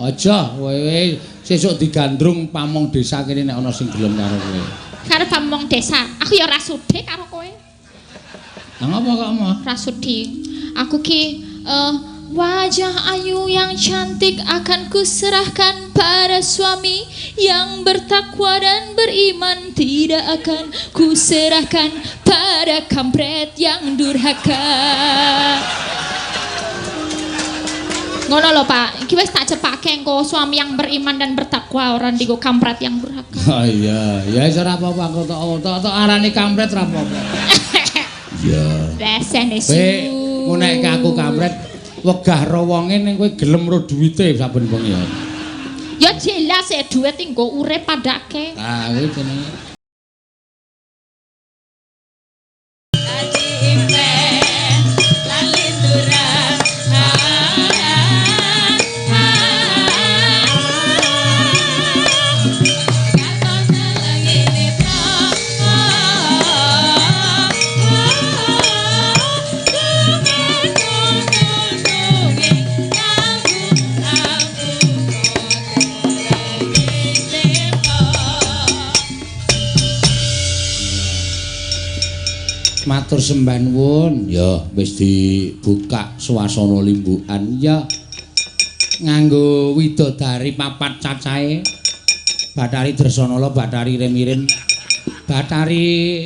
Aja kowe sesuk digandrung pamong desa kene nek ana sing gelem karo kowe. Karo pamong desa. Aku ya ora sudi karo kowe. Lah ngapa kok mau? Ora sudi. Aku ki wajah ayu yang cantik akan kuserahkan pada suami yang bertakwa dan beriman, tidak akan kuserahkan pada kampret yang durhaka. Ngono lho Pak, iki wis tak cepake engko suami yang beriman dan bertakwa ora ndiko kampret yang durhaka. Oh iya, ya wis ora apa-apa aku tok arani kampret ora apa-apa. Iya. Rasane su. Kowe nek aku kampret wegah ro wonge ning kowe gelem ro duwite saben bengi ya. Ya jelas ya duit nggo urip padake. Ah kuwi jenenge matur sembah nuwun ya wis dibuka swasana limbukan ya nganggo widodari papat cacahe Bathari Dresana Bathari Remirin Bathari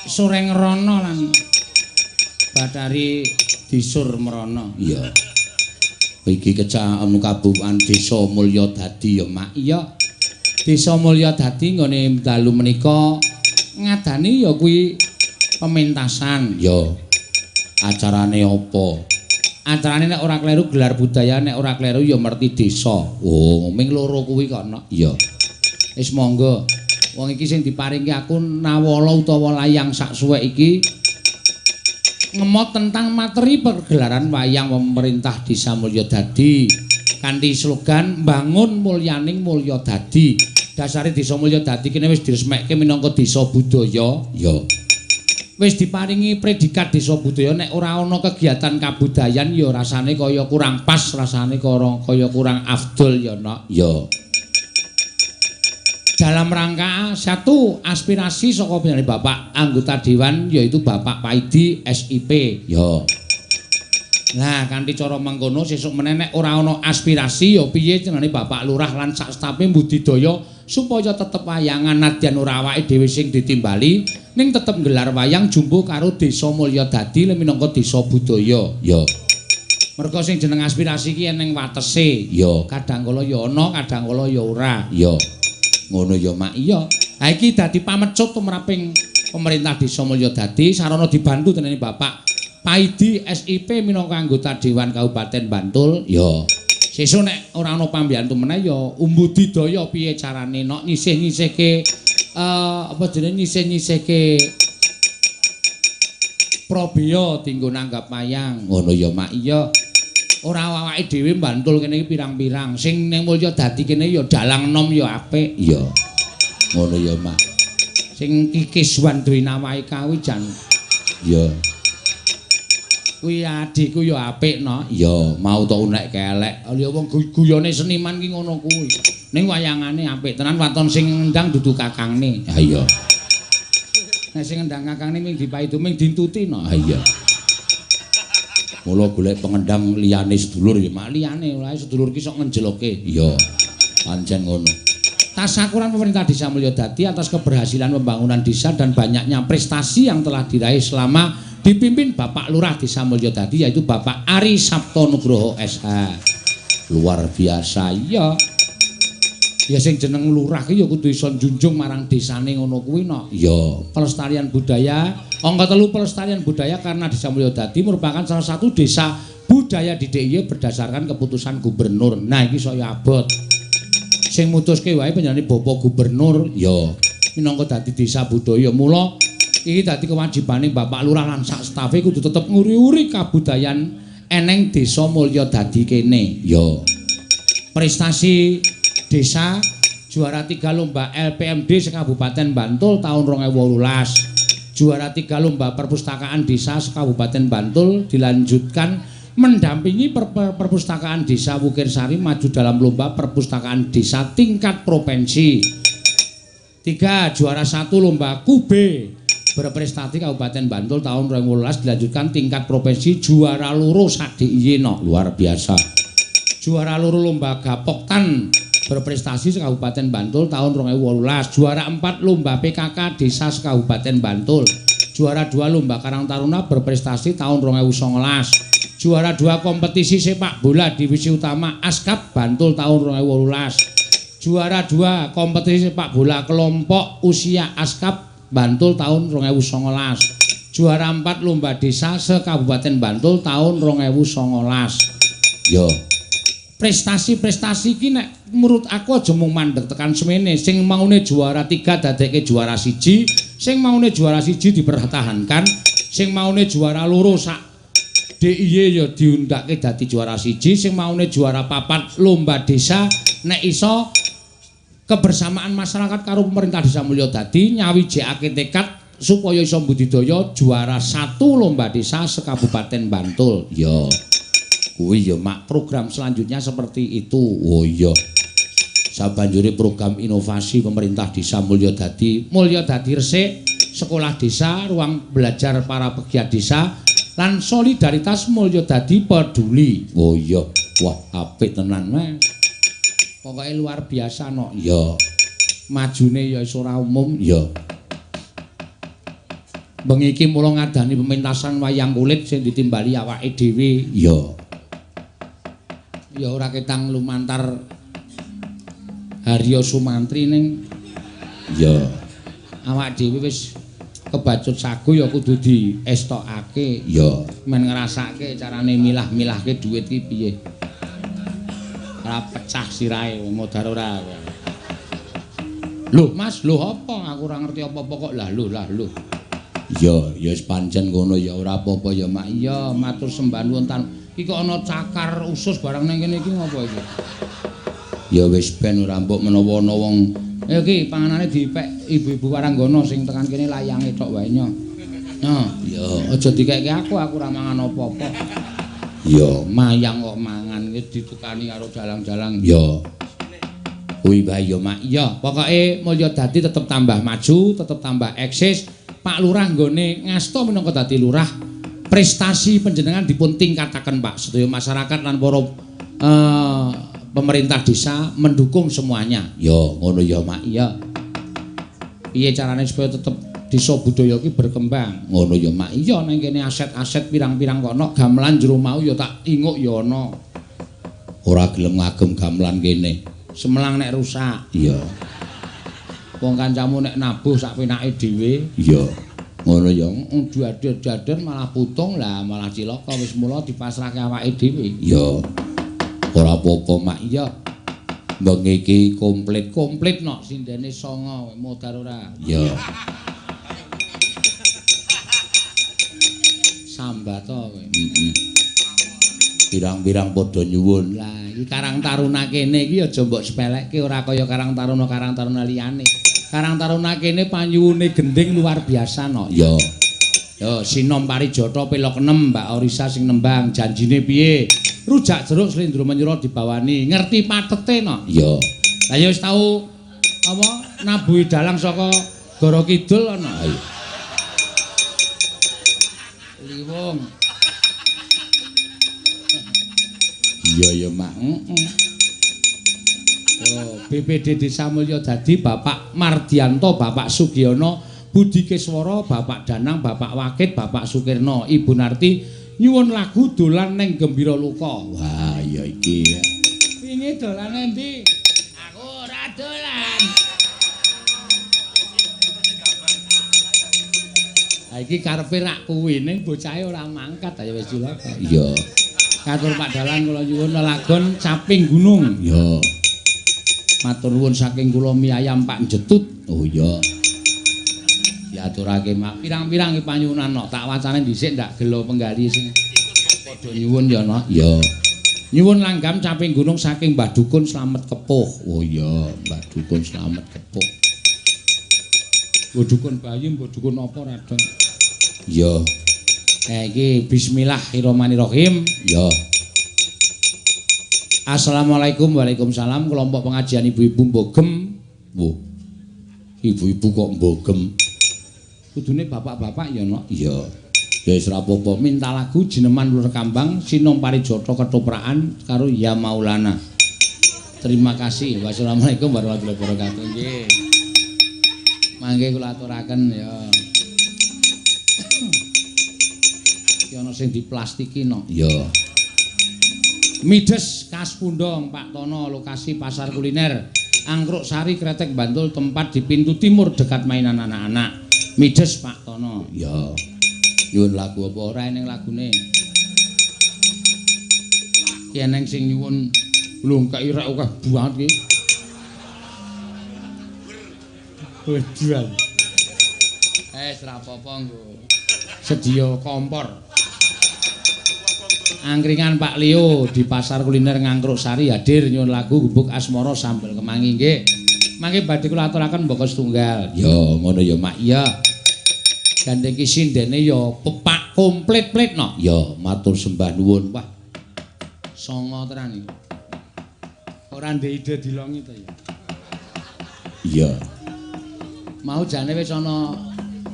Sureng Rana lan Bathari Disur Merana ya iki kecamatan Kabupaten Desa Mulyadadi ya Mak iya Desa Mulyadadi nggone dalu menika ngadani ya kuwi pementasan ya acarane apa acarane nek ora kleru gelar budaya nek ora kleru ya merti desa oh ming loro kuwi kok ana iya wis monggo wong iki sing diparingi aku nawala utawa layang sak suwek iki ngemot tentang materi pergelaran wayang pemerintah Desa Mulyadadi kanthi slogan bangun mulyaning Mulyadadi dasare Desa Mulyadadi kene wis diresmekke minangka desa budaya ya wis diparingi predikat desa budaya nek ora ana kegiatan kabudayan ya rasane kaya kurang pas rasane kaya kurang afdol ya nok ya dalam rangka satu aspirasi saka penyanyi Bapak anggota dewan yaitu Bapak Paidi SIP ya nah kanthi cara mengkono sesuk meneh nek ora ana aspirasi ya piye jenenge Bapak Lurah lan sak stafe budidaya supaya tetep wayangan nadyan ora awake dhewe sing ditimbali ning tetep nggelar wayang jumbo karo Desa Mulyadadi minangka desa budaya ya merga sing jeneng aspirasi ki eneng watese ya kadang kala ya ana kadang kala ya ora ya ngono ya Mak iya ha iki dadi pamecut tumraping pemerintah Desa Mulyadadi sarana dibantu dening Bapak Paidi SIP minangka anggota Dewan Kabupaten Bantul ya sesuk nek ora ana pambiyantu meneh ya umbudidaya piye carane nok nyisih-nyisihke apa jenenge nyisih-nyisihke probia dienggo nanggap wayang ngono ya Mak iya ora awake dhewe Bantul kene iki pirang-pirang sing ning Mulyadadi kene ya dalang enom ya apik ya ngono ya Mak sing kikis Wandri Nawahi kawi jan ya kuwi adikku ya apik no ya mau to unek kelek ya wong guyone seniman ki ngono kuwi ning wayangane apik tenan waton sing ndang dudu kakangne ha iya nek sing ndang kakangne ming dipaidu ming dintuti no ha iya mula golek pengendang liyane sedulur ya mak liyane wae sedulur ki sok ngenjeloke iya pancen ngono tasakuran pemerintah Desa Mulyadadi atas keberhasilan pembangunan desa dan banyaknya prestasi yang telah diraih selama dipimpin Bapak Lurah Desa Mulyadadi yaitu Bapak Ari Sabto Nugroho SH luar biasa ya ya sing jeneng lurah ki ya kudu iso njunjung marang desane ngono kuwi no ya pelestarian budaya angka 3 pelestarian budaya karena Desa Mulyadadi merupakan salah satu desa budaya di DIY berdasarkan keputusan gubernur nah iki saya abot sing mutuske wae penyanyi Bapak Gubernur ya minangka dadi desa budaya mula iki dadi kewajibane Bapak Lurah lan sak stafe kudu tetep nguri-uri kabudayan eneng Desa Mulyadadi kene ya prestasi desa juara 3 lomba LPMD se-Kabupaten Bantul tahun 2018 juara 3 lomba perpustakaan desa se-Kabupaten Bantul dilanjutkan mendampingi perpustakaan desa Wukirsari maju dalam lomba perpustakaan desa tingkat provinsi. 3. Juara 1 lomba Kube berprestasi Kabupaten Bantul tahun 2018 dilanjutkan tingkat provinsi juara loro sadiye no luar biasa. Juara loro lomba Gapoktan berprestasi Kabupaten Bantul tahun 2018. Juara 4 lomba PKK desa Kabupaten Bantul. Juara 2 lomba Karang Taruna berprestasi tahun 2019. Juara 2 kompetisi sepak bola divisi utama Askap Bantul tahun 2018. Juara 2 kompetisi sepak bola kelompok usia Askap Bantul tahun 2019. Juara 4 lomba desa se-Kabupaten Bantul tahun 2019. Yo. Prestasi-prestasi iki nek menurut aku aja mung mandeg tekan semene. Sing maune juara 3 dadekke juara 1, sing maune juara 1 dipertahankan, sing maune juara loro sak DIY ya diundake dadi juara 1, sing maune juara 4 lomba desa nek iso kebersamaan masyarakat karo pemerintah Desa Mulyadadi nyawijekake tekad supaya iso budidaya juara 1 lomba desa se-Kabupaten Bantul. Ya. Kuwi ya mak program selanjutnya seperti itu. Oh iya. Sabanjure program inovasi pemerintah Desa Mulyadadi resik sekolah desa, ruang belajar para pegiat desa lan solidaritas Mulyadadi peduli. Oh iya, wah apik tenan Mas. Pokoke luar biasa no. Ya. Majune ya ora umum ya. Bengi iki mula ngadani pementasan wayang kulit sing ditimbali awake dhewe. Ya. Ya ora ketang lumantar Haryo Sumantri ning ya. Awake dhewe wis kebacut sagu ya kudu diestokake ya men ngrasake carane milah-milahke dhuwit ki piye ora pecah sirahe modar ora lho Mas lho apa aku ora ngerti apa-apa kok lah lho ya wis pancen ngono ya ora apa-apa ya Mak iya matur sembah nuwun iki kok ana cakar usus barang nang kene iki ngopo iki ya wis ben ora mbok menawa ana wong iki panganane dipek ibu-ibu Waranggana sing tekan kene layange tok wae nyo. Nah, ya aja dikeke aku ora mangan apa-apa. Ya, mayang kok mangan iki ditukani karo dalang-dalang. Ya. Kuwi bae ya Mak. Iya, pokoke Mulyadadi tetep tambah maju, tetep tambah eksis. Pak Lurah nggone ngasta minangka dadi lurah. Prestasi panjenengan dipun tingkataken Pak. Sedaya masyarakat lan para pemerintah desa mendukung semuanya. Ya, ngono ya Mak. Iya. Piye carane supaya tetep desa budaya iki berkembang? Ngono ya Mak. Iya nang kene aset-aset pirang-pirang kono gamelan jero mau ya tak inguk ya ana. Ora gelem ngagem gamelan kene. Semelang nek rusak. Iya. Wong kancamu nek nabuh sak penake dhewe. Iya. Ngono ya. Duaden malah putung lah malah cilaka wis mula dipasrahke awake dhewe. Iya. Ora apa-apa Mak iya. Bengi iki komplit nok sindene 9 modar ora. Iya. Sambat to kowe. Heeh. Pirang-pirang padha nyuwun. Lah iki Karang Taruna kene iki aja mbok sepelekke ora kaya Karang Taruna liyane. Karang Taruna kene panyuwune gending luar biasa nok. Iya. Yo Sinom Parijata pelok 6 Mbak Orisa sing nembang janjine piye? Rujak jeruk slendro menyura dibawani. Ngerti patete no? Iya. Lah ya wis tau apa nabuhi dalang saka Goro Kidul ana. Ayo. Liwung. Iya ya Mak. Oh, BPD Desa Mulyadadi Bapak Mardianto, Bapak Sugiono, Budi Keswara, Bapak Danang, Bapak Wakit, Bapak Sukirno, Ibu Narti nyuwun lagu dolan neng Gembira Luka. Wah, ya iki. Wingi dolane ndi? Aku ora dolan. Ha iki karepe rak kuwi ning bocahe ora mangkat ya wis cilaka. Iya. Katur Pak Dalang kula nyuwun lelagon Caping Gunung. Iya. Matur nuwun saking kula mie ayam Pak Jetut. Oh iya. Diaturake Mak. Pirang-pirang iki panyuwunan nok tak wacane dhisik ndak gelo penggali sing padha nyuwun ya nok. Iya. Nyuwun langgam Caping Gunung saking Mbah Dukun Slamet Kepuh. Oh iya, Mbah Dukun Slamet Kepuh. Mbah Dukun bayi, Mbah Dukun apa radeng? Iya. Iki bismillahirrahmanirrahim. Ya. Assalamualaikum waalaikumsalam kelompok pengajian ibu-ibu mbogem. Wo. Ibu-ibu kok mbogem. Kudune bapak-bapak ya no. Iya. Ya wis ora apa-apa minta lagu Jineman Lur Kambang Sinong Parijata Ketopraan karo Ya Maulana. Terima kasih. Wassalamualaikum warahmatullahi wabarakatuh. Nggih. Mangke kula aturaken ya. Ki ana sing diplastiki no. Ya. Mides Kas Pundong Pak Tono lokasi pasar kuliner Angkruk Sari Kretek Bantul tempat di pintu timur dekat mainan anak-anak. Mides Pak Tono. Ya. Nyuwun lagu apa ora eneng lagune? Ki eneng sing nyuwun lho kairek akeh banget iki. Wedan. Ora apa-apa nggo. Sedia kompor. Angkringan Pak Leo di pasar kuliner Ngangkruk Sari hadir nyuwun lagu gubuk asmara sambel kemangi nggih. Mangke badhe kula aturaken mboko setunggal. Ya ngono ya Mak ya. Gandeng ki sindene ya pepak komplit-plit no. Ya matur sembah nuwun. Wah. Songo tenan iki. Ora ndek ide dilongi to ya. Iya. Mau jane wis ana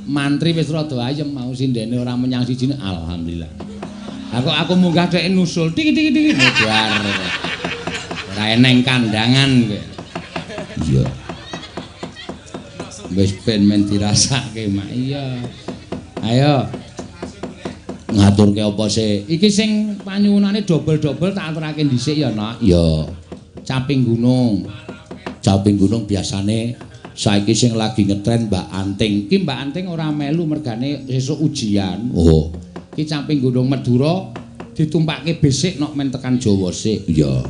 mantri wis rada ayem mau sindene ora menyang sijine alhamdulillah. Aku munggah dhek nusul tik modar. Ora eneng kandangan kowe. Iya. Wis ben men dirasake mak iya. Ayo. Ngaturke apa sih? Iki sing panyuwunane dobel-dobel tak aturake dhisik ya, Nak. Ya. Caping gunung. Caping gunung biasane saiki sing lagi ngetren Mbak Anting. Ki Mbak Anting ora melu mergane sesuk ujian. Oh. Ki Camping Gunung Madura ditumpakke besik nok men tekan Jawa sik. Iya.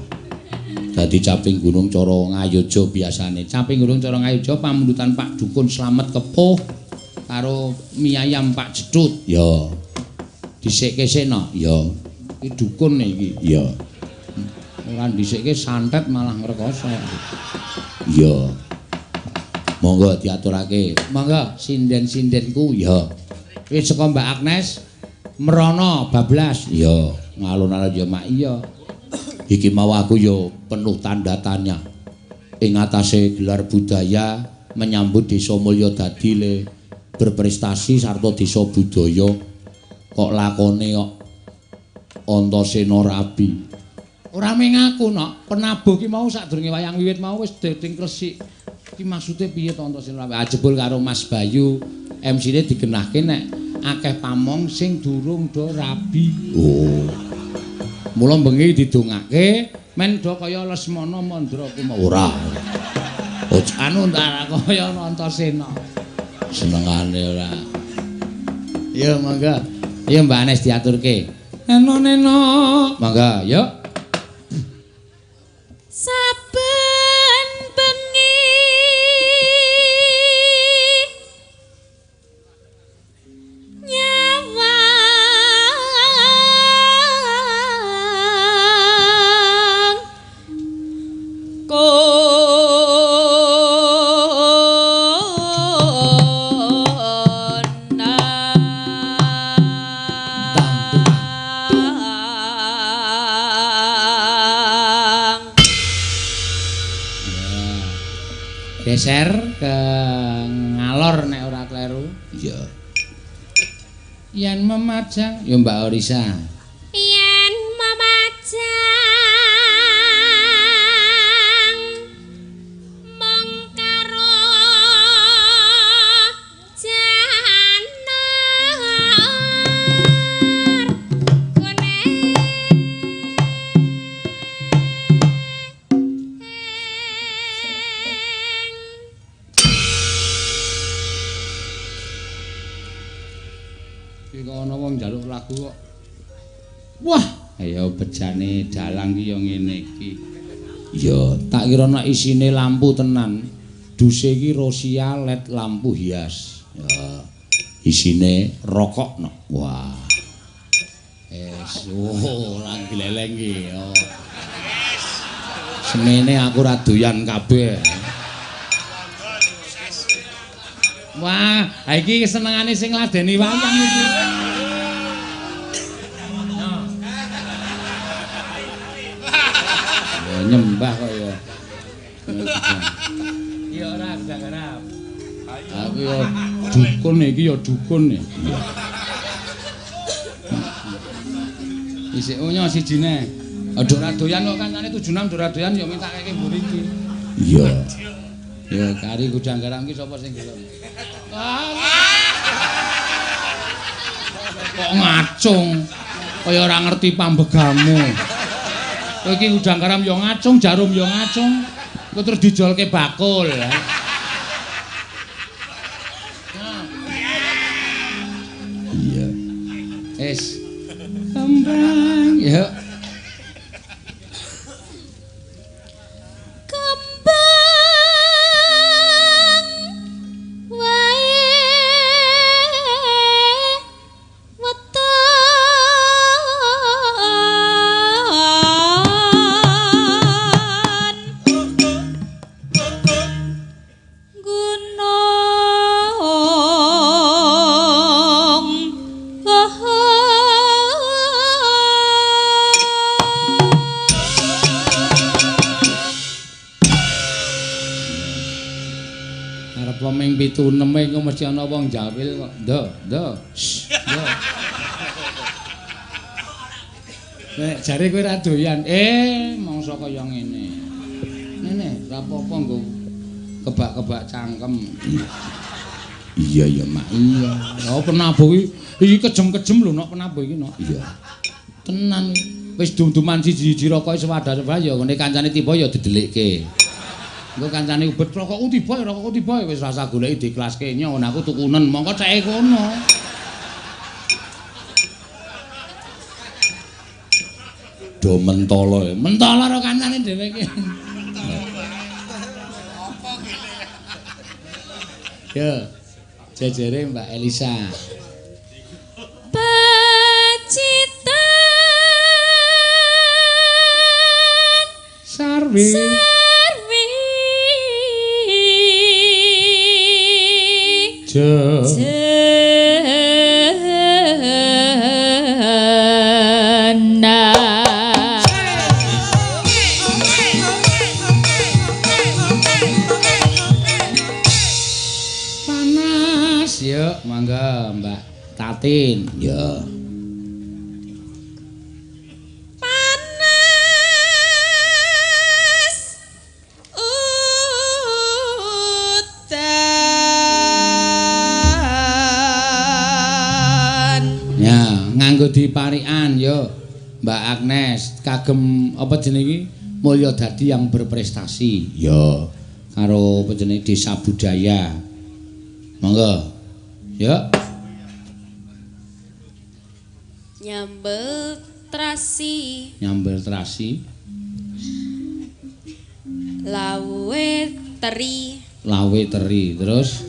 Dadi Camping Gunung cara Ngayoja biasane. Camping Gunung cara Ngayoja pamundutan Pak Dukun Slamet Kepuh karo miyayam Pak Jedut. Ya. Dhisikke sik nok. Ya. Iki dukun iki. Ya. Ora dhisikke santet malah ngrekoso. Iya. Monggo diaturake. Monggo sinden-sindenku ya. Wis saka Mbak Agnes Merono bablas ya ngalun-alun ya mak iya iki mau aku ya penuh tanda tanya ing atase gelar budaya menyambut Desa Mulya Dadi le berprestasi sarta desa budaya kok lakone kok Antasena rabi ora mung aku nok penabuh ki mau sadurunge wayang wiwit mau wis dating kresik iki maksude piye to Antasena rabi ajebul karo Mas Bayu MC-ne digenahke nek akeh pamong sing durung do rabi. Oh. Mula bengi didongake men do kaya Lesmana Mandra Kumawa. Ora. Anu ntar kaya Antasena. Senengane ora. Ya mangga. Ya Mbak Anes diaturke. Neno. Mangga, yuk. Saben bengi geser ke ngalor nek ora kleru. Iya. Yen memajang ya Mbak Orisa. Yen memajang mong karo janar kuning iki ana wong njaluk lagu kok. Wah, ayo bejane dalang ki ya ngene iki. Iya, tak kira nek isine lampu tenan. Duse iki Rosia LED lampu hias. Ya. Isine rokok no. Wah. Ora gleleng iki. Oh. Semene aku ra doyan kabeh. Wah, iki senengane sing ladeni wayang iki. nyembah kok ya. Iya ora garap. Aku yo dukun iki yo dukun ya. Isih onyo sijine. Aduh ora doyan kok kancane 76 ora doyan yo minta keke mburi iki. Iya. Ya kari gudang garam ki sapa sing gelem? Kok ngacung. Kaya ora ngerti pambegamu. Kowe iki gudang garam yo ngacung, jarum yo ngacung. Kok terus dijolke bakul. Iya. Es. Kembang, yuk. Pitu neme iku mesti ana wong jawil kok. Ndo. Nek jare kowe ra doyan, mangsa kaya ngene. Ngene, ra apa-apa nggo kebak-kebak cangkem. Iya ya, Mak. Iya. Oh, penabuh iki kejem-kejem lho nek penabuh iki nek. Iya. Tenan wis dum-duman siji-siji rokok sewadah-sewadah ya ngene kancane tiba ya didelikke. Engko kancane ubet rokokku tiba wis rasa goleki diklaske nyon aku tukunen mongko ceke kono. Do mentolo karo kancane dhewe iki. Apa gile? Yo. Jejere Mbak Elisa. Pacitan Sarwi. Panas yuk mangga Mbak Tatin ya. Nganggo diparikan yo Mbak Agnes kagem apa jenenge iki mulya dadi yang berprestasi yo karo apa jenenge desa budaya monggo yo nyambel terasi lawe teri terus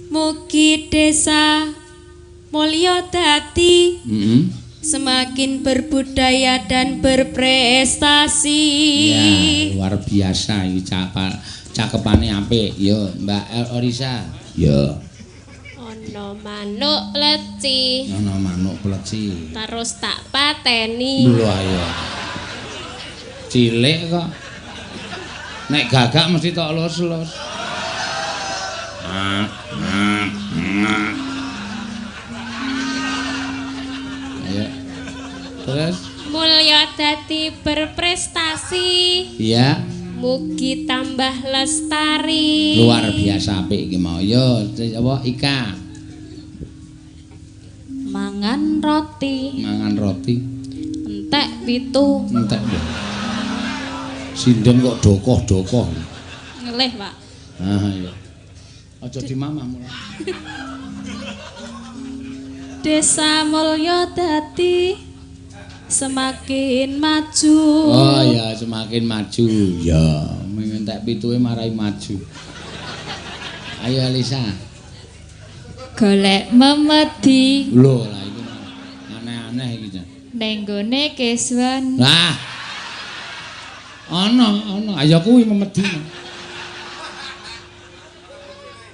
mugi desa mulya dadi semakin berbudaya dan berprestasi. Ya, luar biasa iki cakepane apik. Yo, Mbak Orisa. Yo. Ana manuk pleci. Terus tak pateni. Lho ayo. Cilik kok. Nek gagak mesti tok los-los. Terus mulya dadi berprestasi. Iya. Mugi tambah lestari. Luar biasa apik iki mau. Yo, apa Ika? Mangan roti. Entek pitu. Entek. Sinden kok dokoh-dokoh. Ngelih, Pak. Iya. Aja dimamah mulai. Desa mulya dadi semakin maju. Oh ya, semakin maju. Ya, mengentek pituke marai maju. Ayo Elisa. Golek memedi. Lho, lah iki aneh-aneh iki, Jan. Ning gone Keswan. Lah. Ana. Ayo kuwi memedi.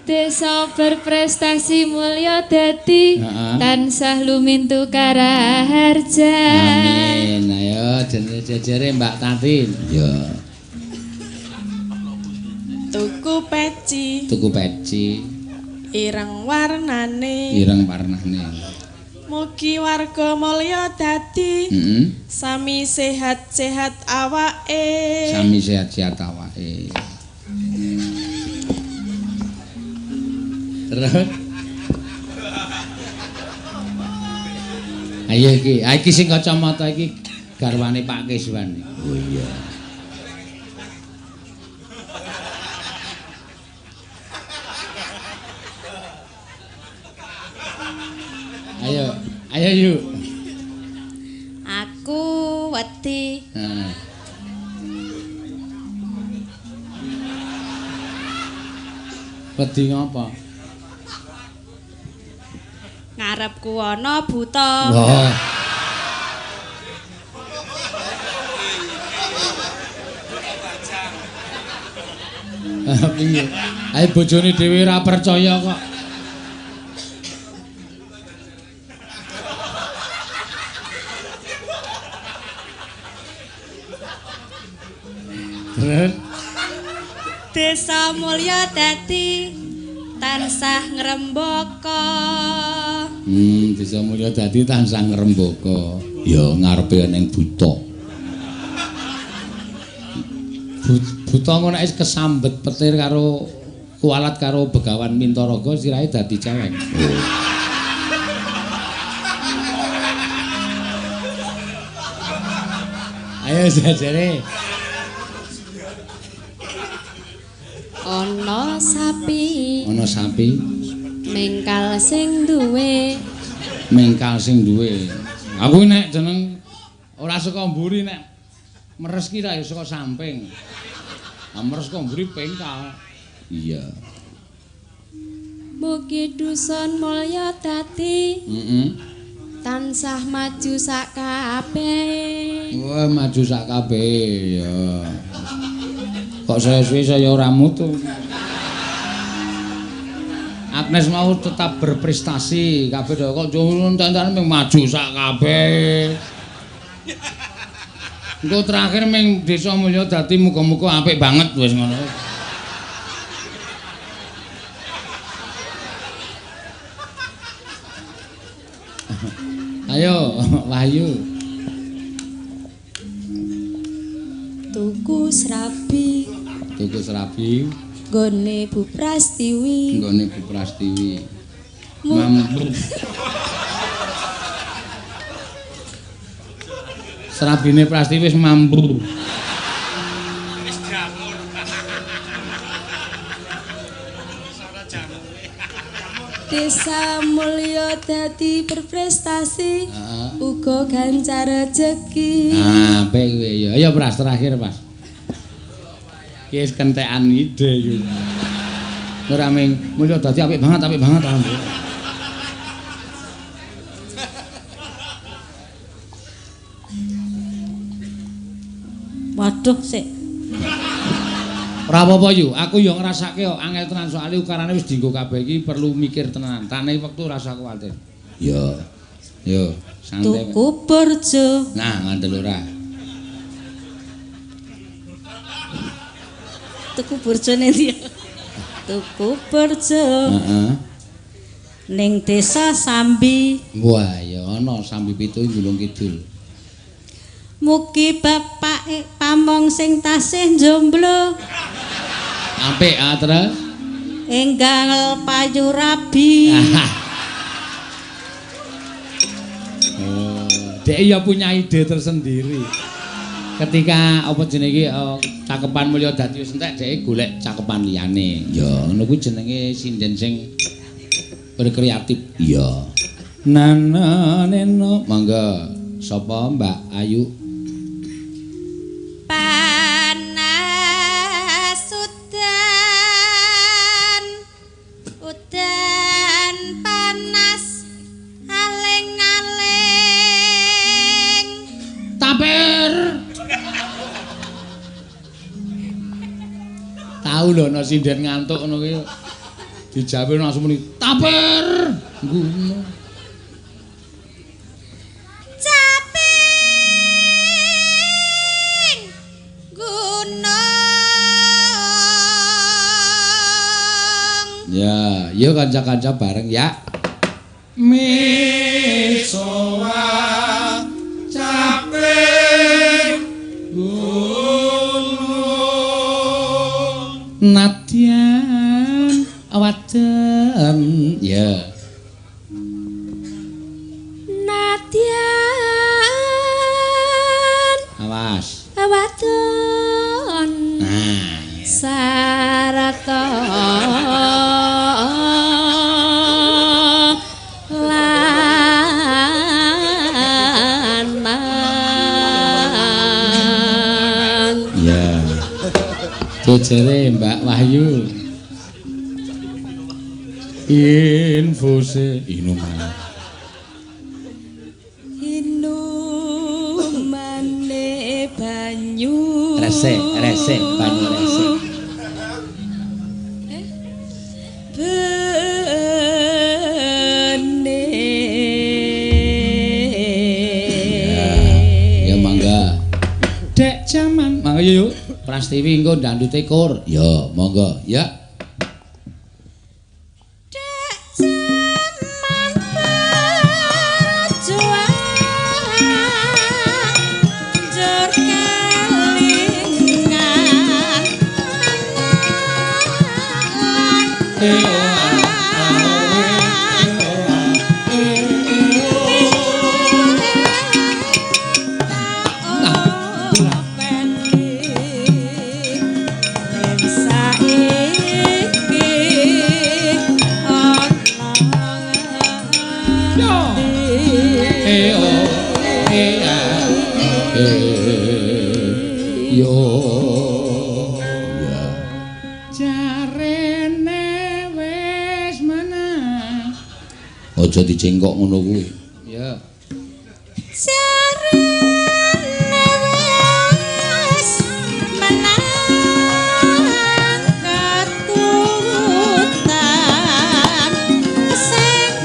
Desa berprestasi mulya dadi Heeh. tansah lumintu karaharja. Amin. Ayo jejere Mbak Tatin. Ya. Tuku peci Tuku peci, ireng warnane ireng warnane. mugi warga mulya dadi Heeh. sami sehat-sehat awake Sami sehat-sehat awake. Terus ayo iki sing kacamata iki garwane Pak Kiswan. Oh iya. Ayo yuk. Aku wedi Nah. Wedi ngapa? ngarepku ana buta. Wah. Piye? Ae bojone dhewe ora percaya kok. Terus Desa mulya dadi tansah ngrembaka. Desa mulya dadi tansah ngrembaka. Ya ngarepe ning buta. Buta ngono nek kesambet petir karo kualat karo Begawan Mintaraga sirahe dadi cewek. Ayo jajare. Ana sapi Ana sapi, mengkal sing duwe mengkal sing duwe. Aku nek jeneng ora saka mburi nek meres ki ya saka samping. Meres kok mburi pengkal. Iya. mugi dusun mulya dadi Heeh. tansah maju sak kabeh. Wah, maju sak kabeh ya. Kok saya ora mutu. Agnes mau tetap berprestasi kabeh kok nonton maju sak kabeh. Engko terakhir ming Desa Mulya dadi muga-muga apik banget wis ngono. Ayo, Wahyu. Tuku srabi Tuku serabi gone Bu Prastiwi. nggone Bu Prastiwi. Mu- Serabine Prastiwi wis mampu. Desa mulya dadi berprestasi Heeh. uga gancar rejeki. Ah, apik kuwi ya. Ayo Pras terakhir, Pas. Ki wis kentekan ide iki. Ora ming mulya dadi apik banget alhamdulillah. Waduh sik. Ora apa-apa yu, aku yo ngrasake kok angel tenan soalé ukarane wis dienggo kabeh iki perlu mikir tenan. Tane wektu rasa kuwatir. Yo. Yo, santai. Tuku burjo Nah, ngandel ora. tuku burjone ndi? Tuku burjo Heeh. ning desa Sambi. Wah, ya ana sambi pitu Gunung Kidul. Mugi bapake pamong sing tasih jomblo Apik terus. enggal payu rabi. Oh, dia ya punya ide tersendiri. Ketika apa jenenge cakepan mulya dadi wis entek dhek golek cakepan liyane. Ya, ngono kuwi jenenge sinden sing berkreatif. Iya. Nana neno. Mangga sapa Mbak Ayu? Panas udan panas aling-aling. Taper. Tahu lho ana sinden ngantuk ngono kuwi. Dijawe langsung muni taper. Ngono. Caping gunung. Ya, yuk kanca-kanca bareng ya. Misoa caping gunung nadyan awaden ya. Nadyan Awas. awadon. Nah, Sarata lanang. ya. Jejere Mbak Wahyu. Infuse inuman. Inumane banyu Resik banyu resik. bene Ya mangga. Dek jaman. Mangga yuk. Prastiwi engko ndandute kur. Ya, monggo. Ya. Dek jaman parajuang njur kelingan Yo. Ya. Jarene wis menang. Aja dicengkok ngono kuwi. Ya. Jarene wis menang keturutan sing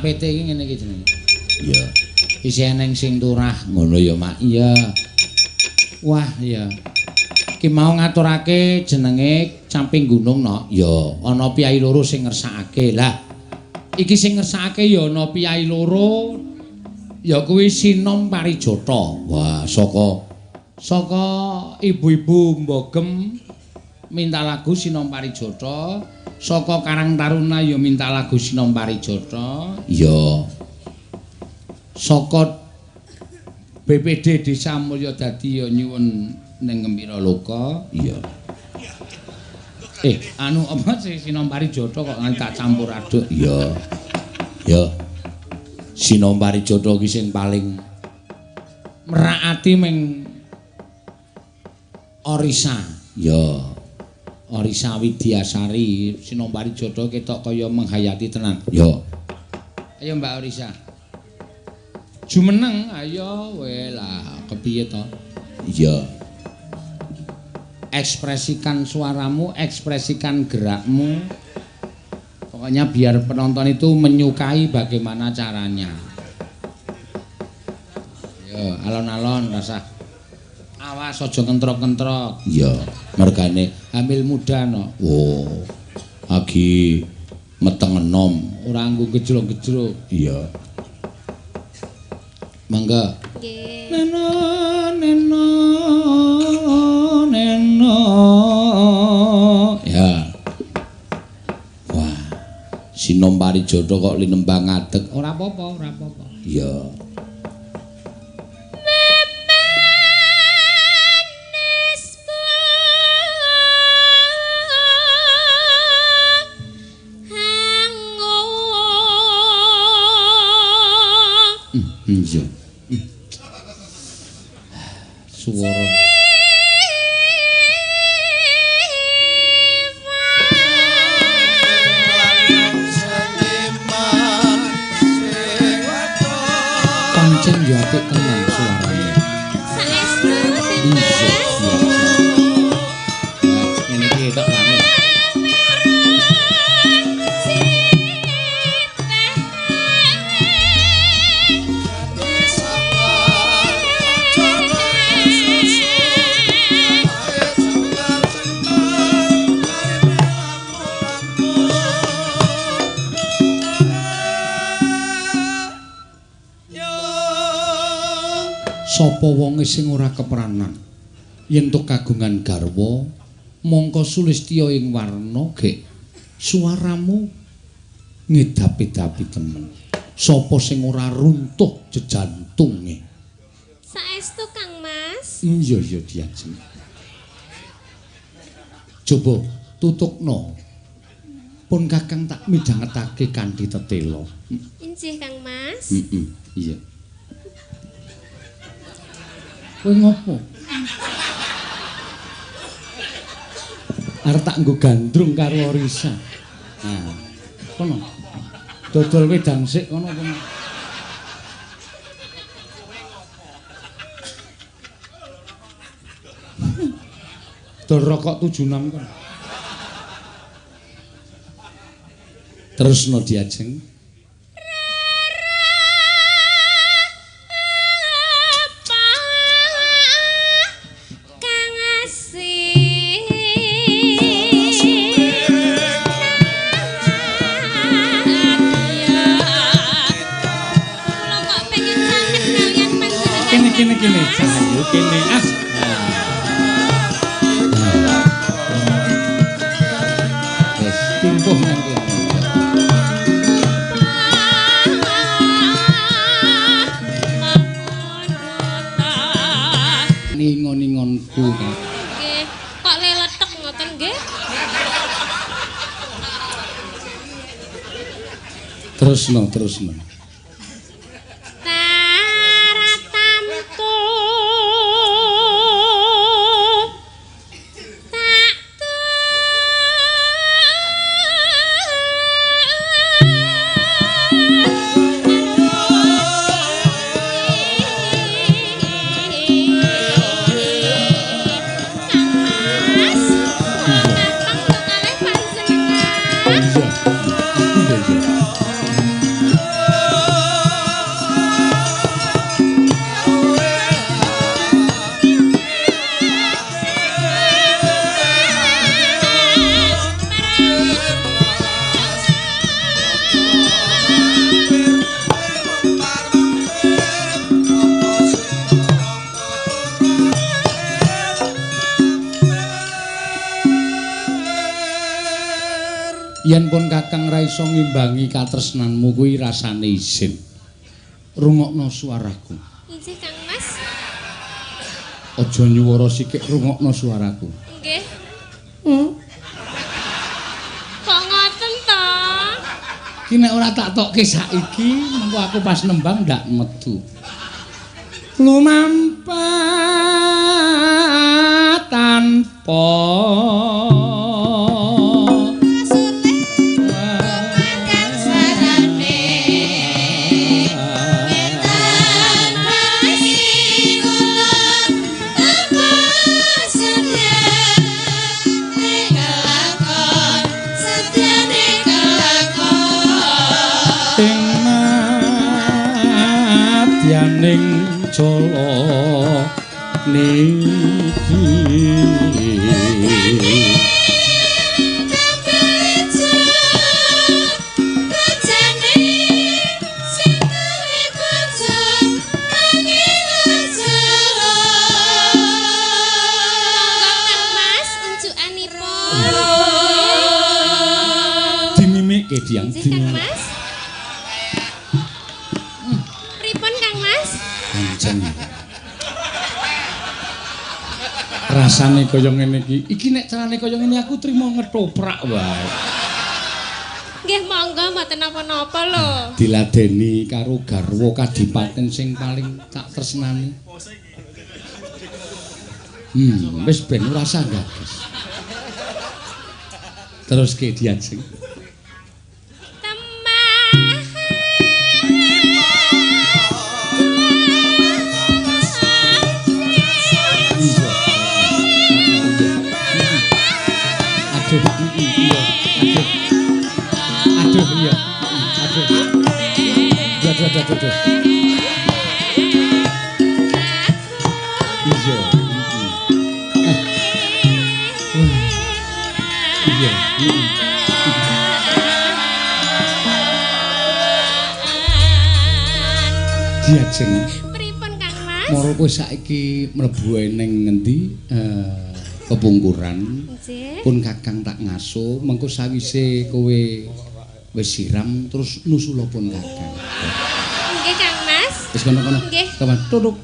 sapete iki ngene iki jenenge. Iya. Isih eneng sing turah ngono ya, Mak. Iya. Wah, iya. Ki mau ngaturake jenenge Camping Gunung no. Ya, ana piyai loro sing ngersakake. Lah, iki sing ngersakake ya ana piyai loro ya kuwi Sinom Parijata. Wah, saka ibu-ibu Mbogem minta lagu Sinom Parijata, saka Karang Taruna ya minta lagu Sinom Parijata. Ya. Saka BPD Desa Mulyadadi ya nyuwun ning Gembira Loka. Iya. Anu apa sih Sinom Parijata kok nganti tak campur aduk. Iya. Ya. Sinom Parijata ki sing paling merakati ming Orisa. Ya. Orisa Widyasari, Sinom Parijata ketok kaya menghayati tenan. Ya. Ayo Mbak Orisa. Jumeneng, ayo lah kepiye to? Iya. Ekspresikan suaramu, ekspresikan gerakmu. Pokoknya biar penonton itu menyukai bagaimana caranya. Yo, alon-alon rasa. Awas aja kentrok-kentrok. Iya, mergane hamil muda no. Oh. Agi meteng enom, ora nggo gejlok-gejlok. Iya. Mangga. Nggih. Neno. Ya. Wah. Sinom Parijata kok linembang ngadeg. Ora apa-apa. Iya. Iya. Suara pancen yo apik tenan suarane. Saestu Iya. Ngene iki tok rame. Sapa wonge sing ora keperanan yen tok kagungan garwa mongko sulistya ing warna gek suaramu ngedapi-dapi temen. Sapa sing ora runtuh jejantunge. Saestu Kang Mas. Iya diajeng. Coba tutukno. Pun Kakang tak midhangetake kanthi tetela. Injih Kang Mas. Iya. Kowe ngopo? Arep tak nggo gandrung karo Orisa. Nah, kono. Dodol wedang sik kono. Dol rokok 76 kono. Terusno diajeng. Kene Cahayu kene as. Wes timpuh nang kene. Ningon-ningonku. Nggih, kok leletek ngoten nggih? Terusno. Yen pun Kakang ra iso ngimbangi katresnanmu kuwi rasane isin. Rungokno suaraku. Injih Kang Mas. Aja nyuwara sikik rungokno suaraku. Nggih. Kok ngoten to? Ki nek ora tak tokke saiki, mengko aku pas nembang ndak metu. Lumampah tanpa ning jala niki dimimikke diang Kang Mas. Pripun Kang Mas? Anjen. Rasane kaya ngene iki nek carane kaya ngene aku trimo ngetoprak wae. Nggih monggo mboten napa-napa lho. Diladeni karo garwa kadipaten sing paling tak tresnani. Wis ben ora usah gagas. Terus ke diajeng. Aduh iya. Aduh. Iya. Iya. Diajeng. Pripun Kang Mas? Moro kowe saiki mlebu ning ngendi? Kepungkuran. Nggih. Pun Kakang tak ngaso, mengko sawise kowe wis siram terus nusula pun Kakang. Nggih Kang Mas. Wis kono-kono. Nggih. Kapan tutuk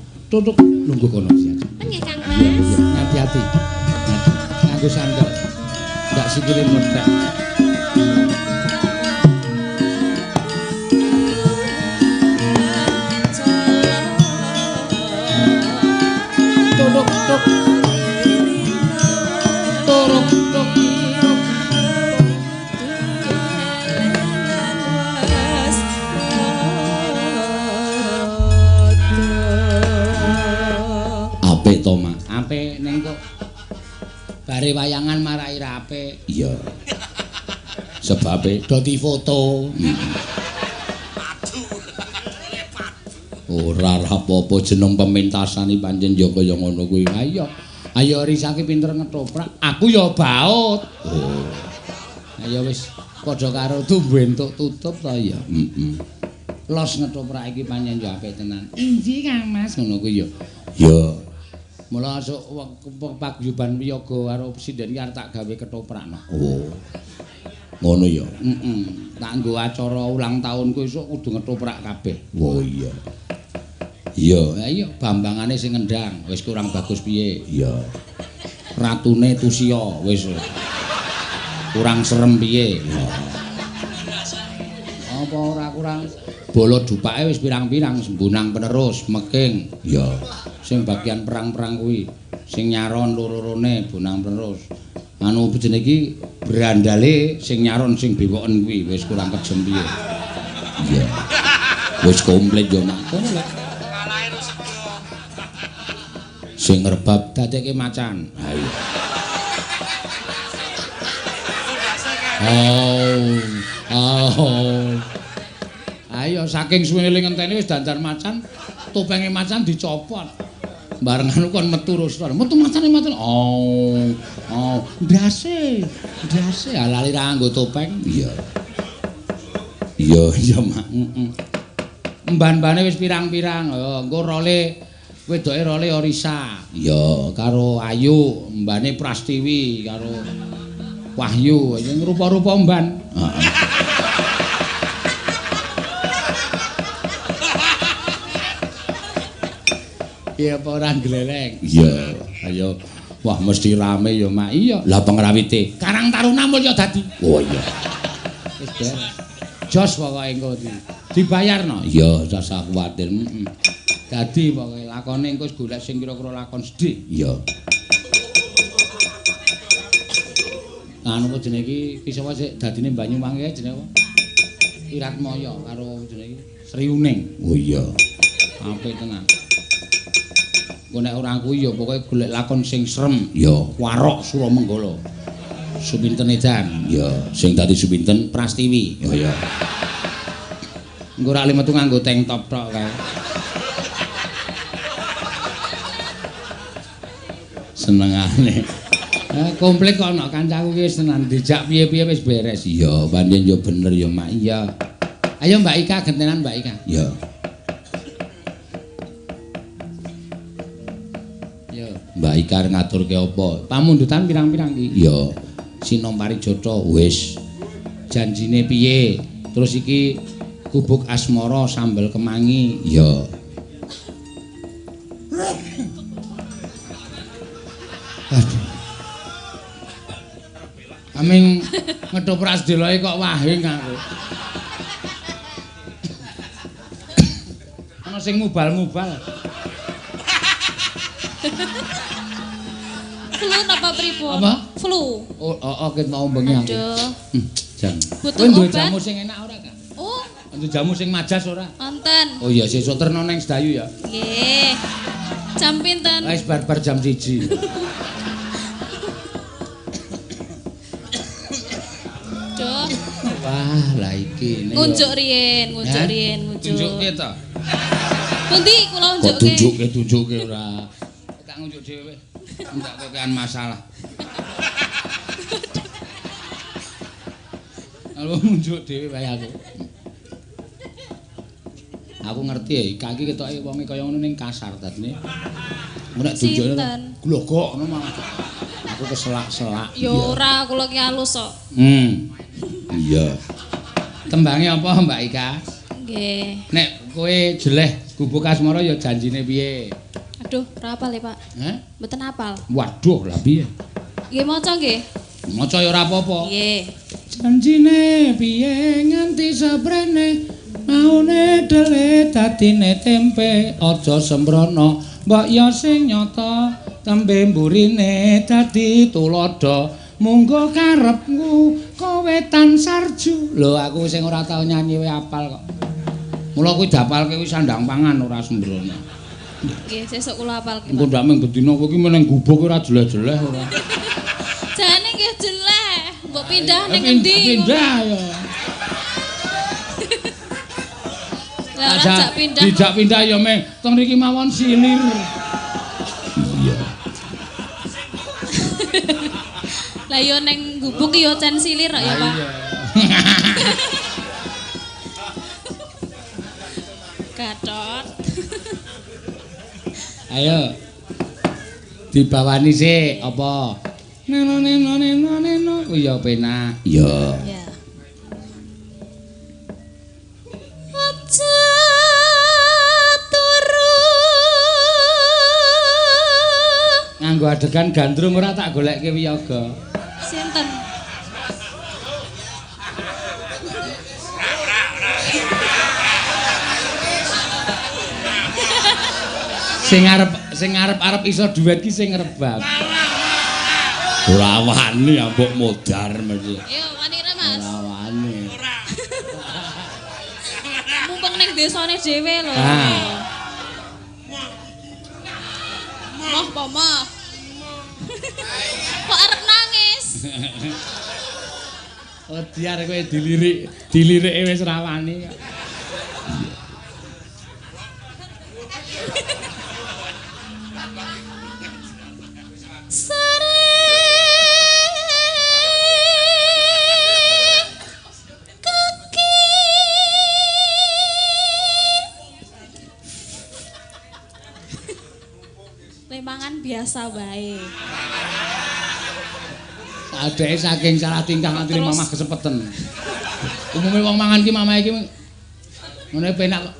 lungguh kono siaja. Nggih Kang Iya, Mas. iya, hati-hati. Nganggo sandal. Enggak sikile mlethek. Tutuk. Turuk. Apik to, Mak. Apik ning kok bare wayangan marai apik. Iya. Sebabe do difoto. Ora apa-apa jeneng pementasane pancen ya kaya ngono kuwi. Ayo risake pinter ngetoprak. Aku ya baut. Oh. Ayo wis padha karo tumbuh entuk tutup to ya. Los ngetoprak iki pancen ya apik tenan. Inji Kang Mas ngono kuwi ya. Ya. Mula esuk paguyuban wiyaga karo presiden ki arep tak gawe ketoprakno. Oh. Ngono ya. Tak nggo acara ulang tahunku esuk kudu ngetoprak kabeh. Oh iya. Iya, ayo bambangane sing ngendang, wis kurang bagus piye? Iya. Ratune Tusya wis kurang serem piye? Apa ora kurang? Bolo dupake wis pirang-pirang sembunang penerus, meking. Iya. Sing bagian perang-perang kuwi, sing nyaron loro-lorone bonang penerus. Anu jenenge iki brandale sing nyaron sing bewoken kuwi wis kurang kejem piye? Iya. Wis komplit yo mak. Sing rebab dadekke macan. Ayo. Ayo saking suwene ngenteni wis dandan macan, topenge macan dicopot. Barengan kon metu terus. Metu macane macan. Ndase alali ra nggo topeng. Iya. Iya, Mak. Mban-mbane wis pirang-pirang. Engko role wedoke role Orisa. Iya, karo Ayu, mbane Prastiwi karo Wahyu sing rupa-rupa mban. Heeh. Iya apa ora gleleng? Iya, ayo. Wah mesti rame ya Mak. Iya. Lah pengrawite Karang Taruna mulya dadi. Oh iya. Wis beres. Jos pokoke engko dibayarno. Iya, ora kuwatir. Dadi pokoke lakone engko wis golek sing kira-kira lakon sedhik. Iya. Anu apa jenenge iki sapa sik dadine Banyuwangi jenenge apa? Wiratmaya karo jenenge iki Sriuning. Oh iya. Apik tenan. Engko nek ora kuwi ya pokoke golek lakon sing srem. Ya, Warok Suramenggala. Supinten edan. Ya, sing dadi supinten Prastiwi. Oh ya. Engko ora metu nganggo tank top tok kae. Senengane. Komplit kok ana kancaku ki wis tenan dijak piye-piye wis beres. Iya, pancen ya bener ya Mak. Iya. Ayo Mbak Ika gentenan Mbak Ika. Iya. Mbak Ika ngaturke apa? Pamundutan pirang-pirang iki? Ya, Sinom Parijata wis. Janjine piye? Terus iki gubuk asmara sambel kemangi. Ya. Aduh. Aming ngethoprak sedeloke kok wahing aku. Ana sing mubal-mubal. Flu napa pripun? Apa? Flu. Oh, ket mau bengi aku. Aduh. Jan. Butuh Kowe duwe obat? jamu sing enak ora, Kak? Oh, Duwe jamu sing majas ora? wonten. Oh iya, sesuk terno ning Sedayu ya. Nggih. Jam pinten? Wis bar-bar jam 1. Duh. Wah, lah iki. Ngunjuk riyen, ngunjuk Hah? riyen, ngunjuk. Tunjukke to. Pundi kula Kok nunjukke? tunjukke ora. Tak ngunjuk dhewe. Enggak kokean masalah. Kalau ngunjuk dhewe wae aku. Aku ngerti ya, kaki ketoke wonge kaya ngono ning kasar dadine. Nek tunjukne Sinten? glogok ngono malah. Aku keselak-selak. Ya ora, kula ki halus kok. Iya. Tembange apa Mbak Ika? Nggih. Nek kowe jeleh gubuk asmara ya janjine piye? Aduh, ora apal ya, Pak. Hah? Mboten apal. Waduh, lah piye? Nggih maca nggih. Maca ya ora apa-apa. Nggih. Janjine piye nganti sabrene maune dele dadine tempe aja sembrono mbok ya sing nyata tembe mburine dadi tulodo munggo karepku kowe tansarju lho aku sing ora tau nyanyi wae apal kok mula kuwi dapalke wis sandang pangan ora sembrono Nggih, sesuk kula apalke. engko Pak. ndak mung bedina kowe ki meneng gubuk ora jeleh-jeleh ora Jane nggih jeleh. Mbok pindah ning Pin- endi? pindah ya Lah ora jak pindah. Dijak pindah ya meh teng mriki mawon silir. Iya. Lah yo ning gubuk ki yo cen silir kok ya, Pak. Gatot. Ayo. Dibawani sik apa? Neno neno neno neno. Oh ya penak. Iya. Ya. Aja turu. Nganggo adegan gandrung ora tak goleke wiyaga. Sinten? Sing arep iso duet ki sing rebab. Ora wani ambok modar mesti. Yo, wani ra, Mas. Ora wani. Mumpung ning desane dhewe lho. Ah. Moh po moh. Kok arep nangis? Oh, biar kowe dilirike wis ra wani. Lemangan biasa wae. Adeke saking salah tingkah nganti mamah kesempeten. Umume wong mangan ki mamah iki ngene penak kok.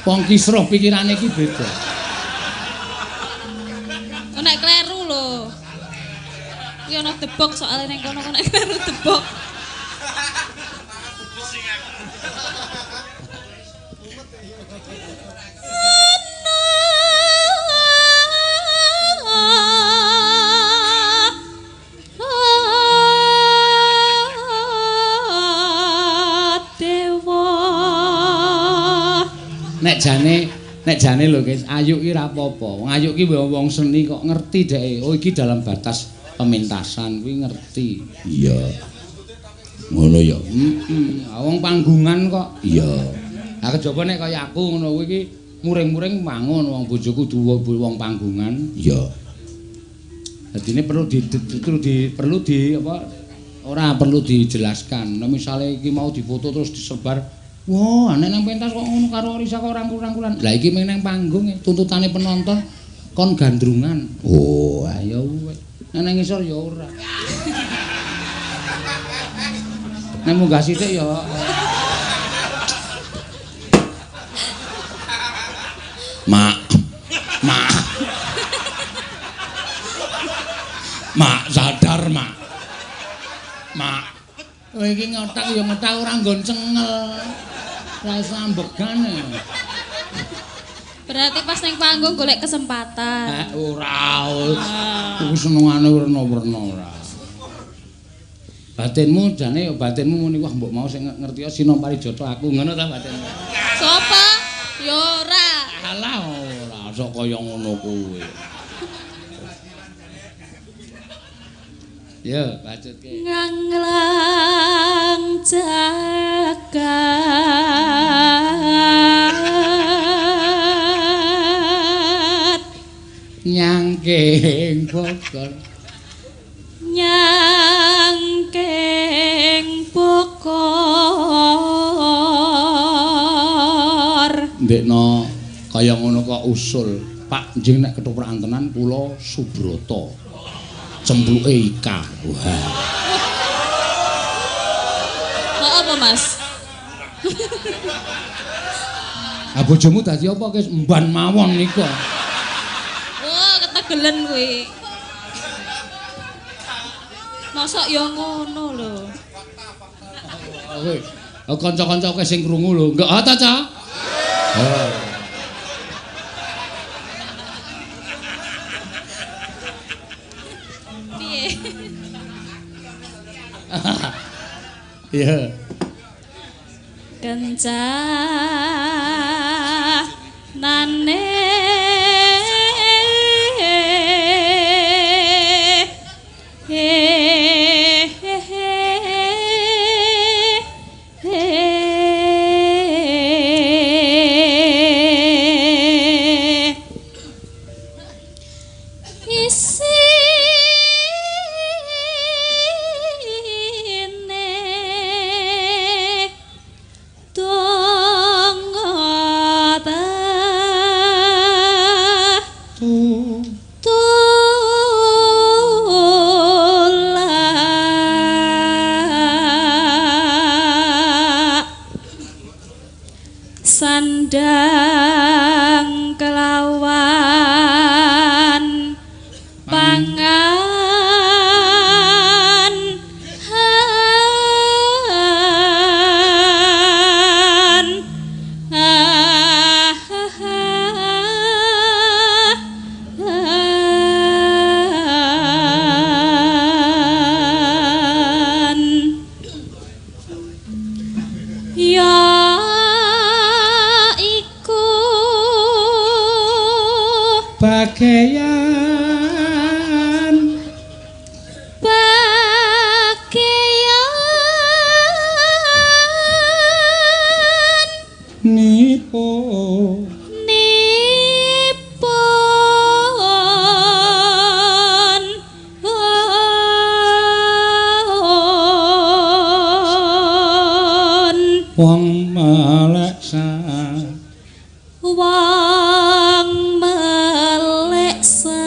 Wong kisruh pikirane iki beda. Nek kleru lho. Iki ana debok soalnya ning kono nek kleru debok. Nek jane lho guys, Ayu ki ra apa-apa. Wong Ayu ki wong seni kok ngerti dhek. Oh iki dalam batas pementasan kuwi ngerti. Iya. Ngono ya. Wong panggungan kok. Iya. Lah kejaba nek kaya aku ngono kuwi iki muring-muring mangun wong bojoku duwe wong panggungan. Iya. Dadine perlu apa ora perlu dijelaskan. Nek misale iki mau difoto terus disebar wah, nek nang pentas kok ngono karo Risa kok rangkul-rangkulan. Lah iki meng nang panggung tuntutane penonton kon gandrungan. Oh, ayo wis. Nek nang ngisor ya ora. Nek munggah sithik ya. Mak sadar, Mak. Mak. Kowe iki ngotak ya ngotak ora nggon cengel. Rasa ambegan. Berarti pas neng panggung golek kesempatan. Ora. Ku senengane werna-werna ora. Batinmu jane ya batinmu muni wah mbok mau sing ngerti Sina Parijata aku ngono ta batinmu. Sopo? Ya ora. Alah ora sok kaya ngono kuwi. Ya, bacutke. Nganglang jagat Nyangking Bogor. Nyangking Bogor. Ndekno kaya ngono kok usul. Pak njing nek ketoprak tenan kula Subrata. Cempluke Ika. Wah. Kok apa, Mas? Ah bojomu dadi apa guys? Mban mawon niku. Wah, ketegelen kuwi. Mosok ya ngono lho. Kowe kanca-kanca kowe sing krungu lho. Enggak ta, Cak? Oh. Iya. Kencanane sandang kelawan pangan Bagaian nipun wong meleksa wong meleksa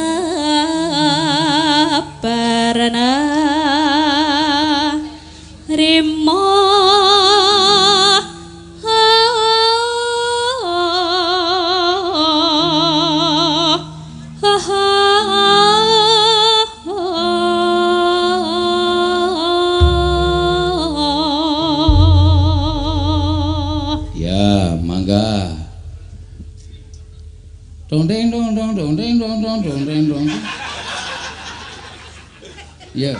mangga. Dong deng dong dong dong deng dong dong dong deng dong. Ya.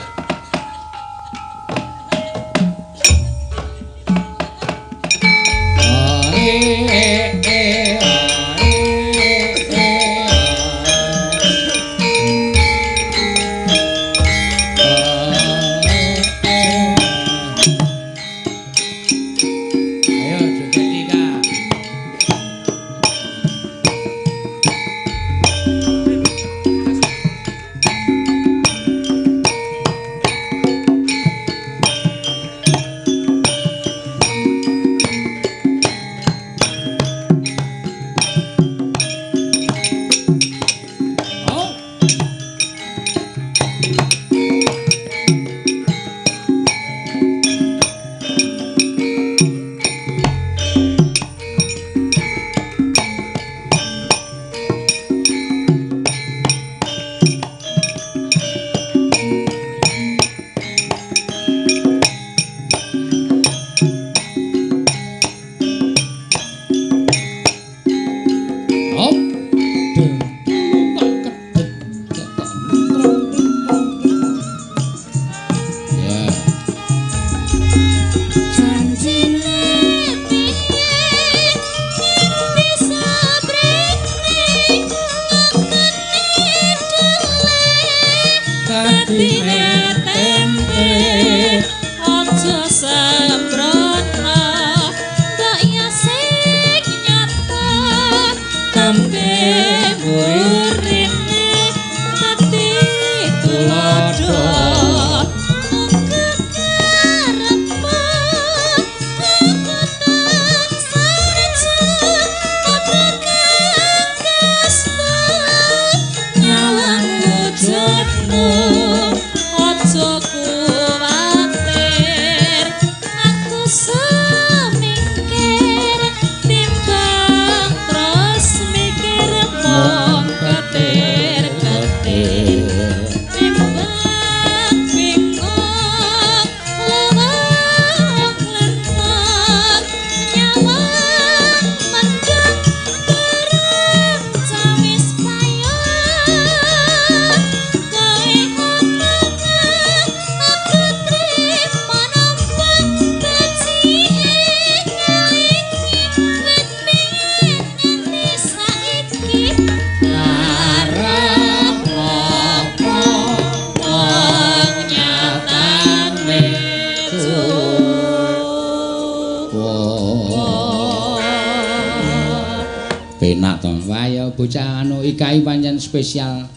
Penak to. Wah ya bocah anu ikai pancen spesial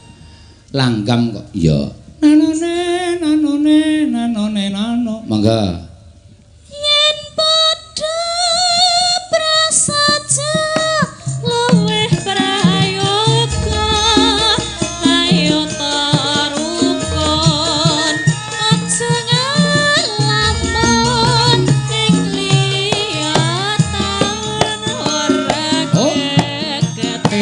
langgam kok. Ya. Nanone. Mangga. Yen padha prasaja luwih prayoga ayo tarukon aja ngalamun ing liya taun ora ketok.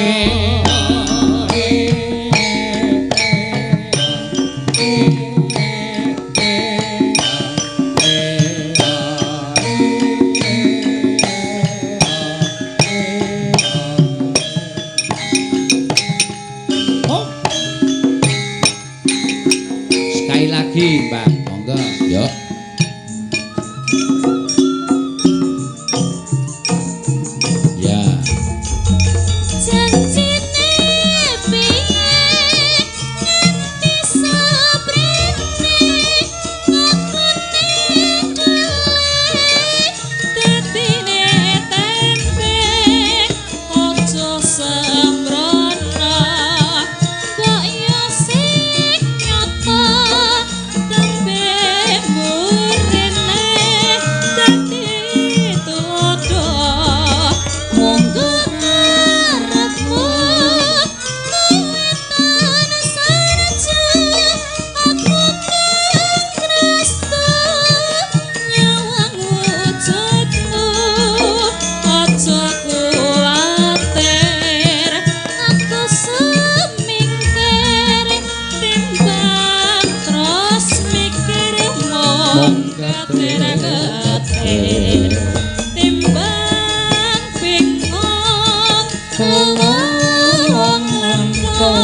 Wong lantro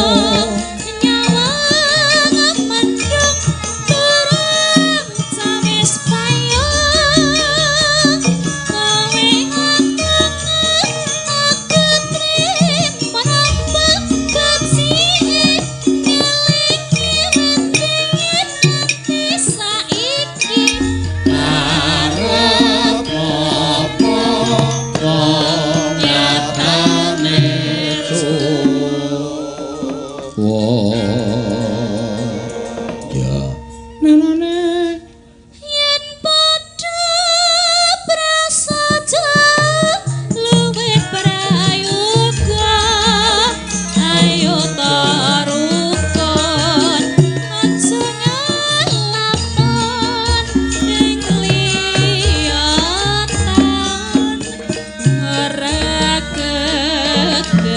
nyawang mendung turun sawis payung kowe ngakak aku trimo nambah kasih ngelingi rendingin ati saiki arep apa wong nyatane ya nenane yen padha prasaja luwih prayoga ayo tarukon aja ngalakon ing liyatan ora kegeton.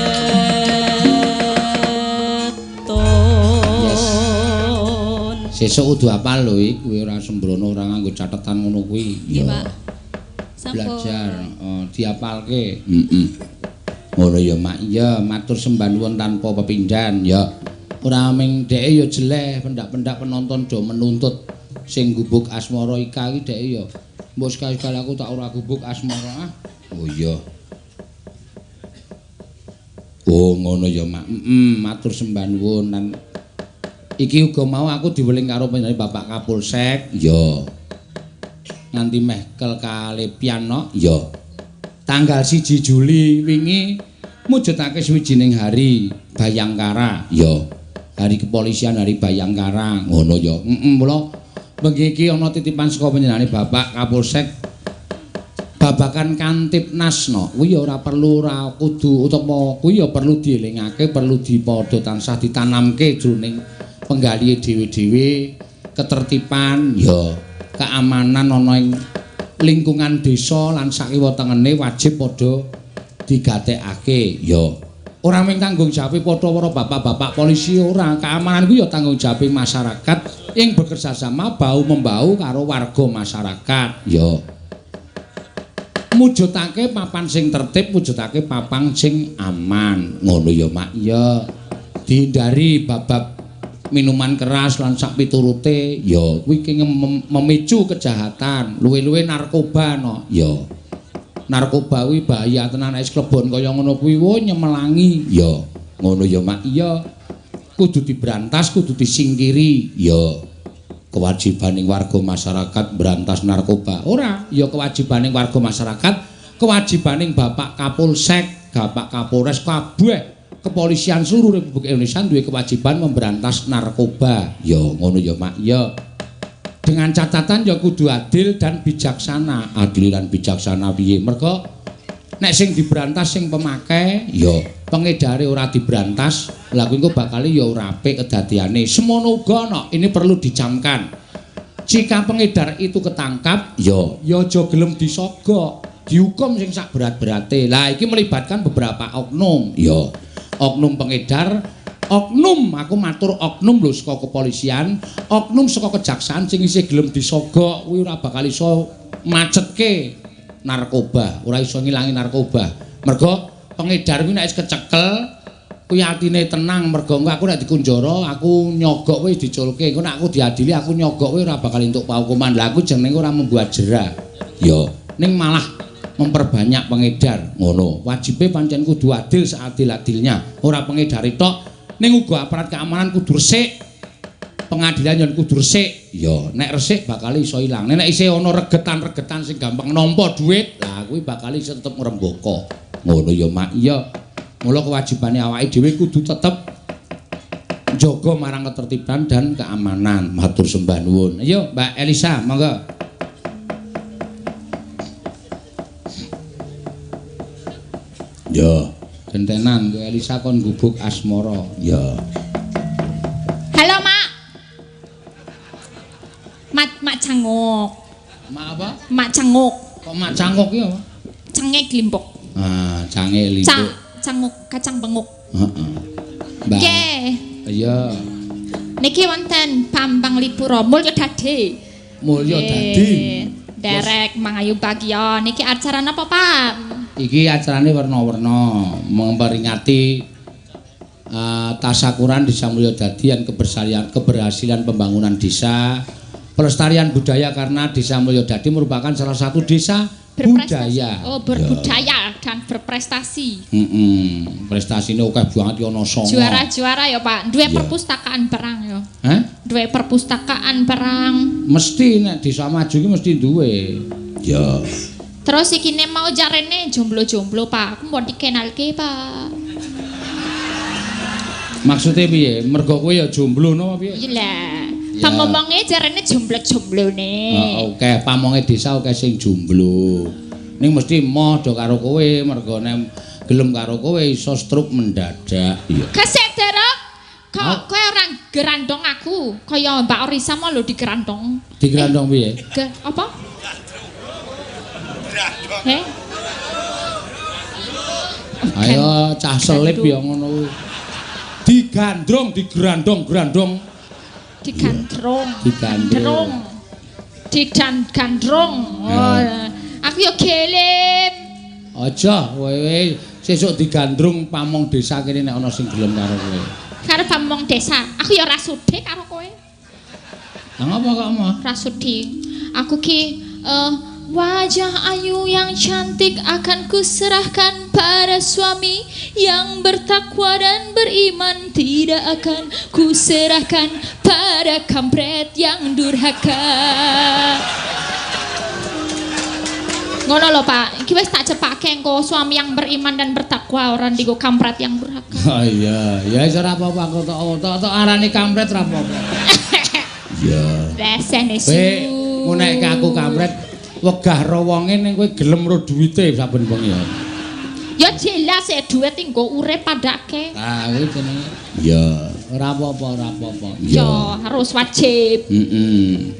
sesuk kudu apal lho iki kuwi ora sembrono ora nganggo catetan ngono kuwi Nggih, ya Pak. Sampun. belajar diapalke ngono ya mak ya matur sembah nuwun tanpa pepindhan ya ora ming dheke ya jeleh pendak-pendak penonton do menuntut sing gubuk asmara ika iki dheke ya mbok sekali-kali aku tak ora gubuk asmara oh iya oh ngono ya mak matur sembah nuwun lan iki uga mau aku diweling karo panjenengan Bapak Kapolsek ya nganti meh kalepian no ya tanggal 1 Juli wingi mujudake suwijining hari Bayangkara ya hari kepolisian hari Bayangkara ngono ya mula bengi iki ana titipan saka panjenengane Bapak Kapolsek babakan Kantipnas no kuwi ya ora perlu ora kudu utawa kuwi ya perlu dielingake perlu dipadha tansah ditanamke jroning penggalihe dhewe-dhewe ketertiban ya keamanan ana ing lingkungan desa lan sakiwa tengene wajib padha digatekake ya ora mung tanggung jawab padha para bapak-bapak polisi ora keamanan kuwi ya tanggung jawab masyarakat yang bekerja sama bahu membahu karo warga masyarakat ya mujudake papan sing tertib mujudake papan sing aman ngono ya mak ya dihindari bab minuman keras lan sak piturute ya kuwi memicu kejahatan luwe-luwe narkoba no ya narkoba kuwi bahaya tenan nek klebon kaya ngono kuwi nyemelangi ya ngono ya mak iya kudu diberantas kudu disingkiri ya kewajibaning warga masyarakat berantas narkoba ora ya kewajibaning warga masyarakat kewajibaning Bapak Kapolsek Bapak Kapolres kabeh kepolisian seluruh Republik Indonesia duwe kewajiban memberantas narkoba ya ngono ya mak ya dengan catatan ya kudu adil dan bijaksana adil dan bijaksana piye mergo nek sing diberantas sing pemakai ya pengedare ora diberantas lha kuwi engko bakal ya ora apik kedadiane semono uga no ini perlu dicamkan jika pengedar itu ketangkap ya aja gelem disogok dihukum sing sak berat-berate lah iki melibatkan beberapa oknum ya oknum pengedar, oknum aku matur oknum lho saka kepolisian, oknum saka kejaksaan sing isih gelem disogok kuwi ora bakal iso macetke narkoba, ora iso ngilangi narkoba. Mergo pengedar kuwi nek wis kecekel kuwi atine tenang mergo aku nek dikunjara aku nyogok kuwi diculke, engko nek aku diadili aku nyogok kuwi ora bakal entuk paukuman. Lah aku jenenge ora membuat jera. Ya, ning malah memperbanyak pengedar ngono wajibe pancen kudu adil seadil-adilnya ora pengedar tok ning uga aparat keamanan kudu resik pengadilan yang kudu resik ya nek resik bakal iso ilang nek isih ana regetan-regetan sing gampang nampa dhuwit lah kuwi bakal iso tetep ngrembaka ngono ya mak iya mula kewajibane awake dhewe kudu tetep jaga marang ketertiban dan keamanan matur sembah nuwun ayo Mbak Elisa monggo ya, gentenan Bu Elisa kon gubuk asmara. Ya. Halo, Mak. Mak cangok. Mak apa? Mak cangok. Kok mak cangkok iki apa? Cengek limpuk. Ah, cange limpuk. Canguk kacang penguk. Heeh. Mbak. Nggih. Iya. Niki wonten Bambang Lipura Mulya Dadi. Mulya Dadi. Derek Mangayu Bagya. Niki acara napa, Pak? Iki acarane werna-werna memperingati tasakuran Desa Mulyodadi keberhasilan pembangunan desa, pelestarian budaya karena Desa Mulyodadi merupakan salah satu desa budaya. Oh, berbudaya dan berprestasi. Prestasine akeh banget ya ana songo. Juara-juara ya, Pak. Duwe perpustakaan perang ya. Hah? Duwe perpustakaan perang. Mesti nek desa maju iki mesti duwe. Ya. Terus iki nek mau jarene jomblo-jomblo, Pak. Aku mau dikenalke, Pak. Maksudnya piye? Mergo kowe ya jomblo napa piye? Iya. Pamomonge jarene jomblo-jomblone. Oke, pamonge desa oke sing jomblo. Ning mesti moh do karo kowe mergo nek gelem karo kowe iso stroke mendadak. Iya. Kesek derek. Kok kowe ora gerandong aku? Kaya Mbak Orisa mau lho digerandong. Digerandong piye? Apa? Ayo cah selip ya ngono kuwi. Digandrong, digerandong. Digandrong. Oh. Aku yo gelem. Aja kowe sesuk digandrung pamong desa kene nek ana sing gelem karo kowe. Karo pamong desa. Aku yo ora sudi karo kowe. Lah ngapa kok mah? Ora sudi. Aku ki wajah ayu yang cantik akan kuserahkan pada suami yang bertakwa dan beriman, tidak akan kuserahkan pada kampret yang durhaka. Ngono lho Pak, iki wis tak cepake engko suami yang beriman dan bertakwa orang digo kampret yang durhaka. Oh iya, ya wis ora apa-apa kok tok arani kampret ora apa-apa. Iya. Rasane su. Kowe ngonekke aku kampret wegah rowonge ning kowe gelem ro duwite saben bengi ya. Ya jelas ya duit nggo urip padake. Ah kuwi jenenge. Ya, ora apa-apa. Ya harus wajib.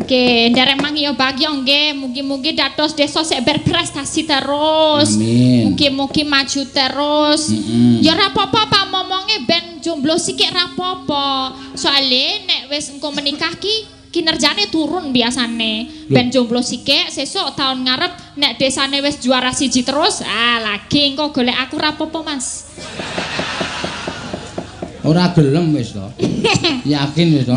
Oke, nderek mangi ya bagyo nggih, mugi-mugi dados desa sik berprestasi terus. Amin. Mugi-mugi maju terus. Ya ora apa-apa pamomonge ben jomblo sithik ora apa-apa. Soale nek wis engko menikah ki kinerjane turun biasane. Ben jomblo sithik sesuk tahun ngarep nek desane wis juara siji terus, lagi engko golek aku ora apa-apa, Mas. Ora gelem wis to. Yakin wis to.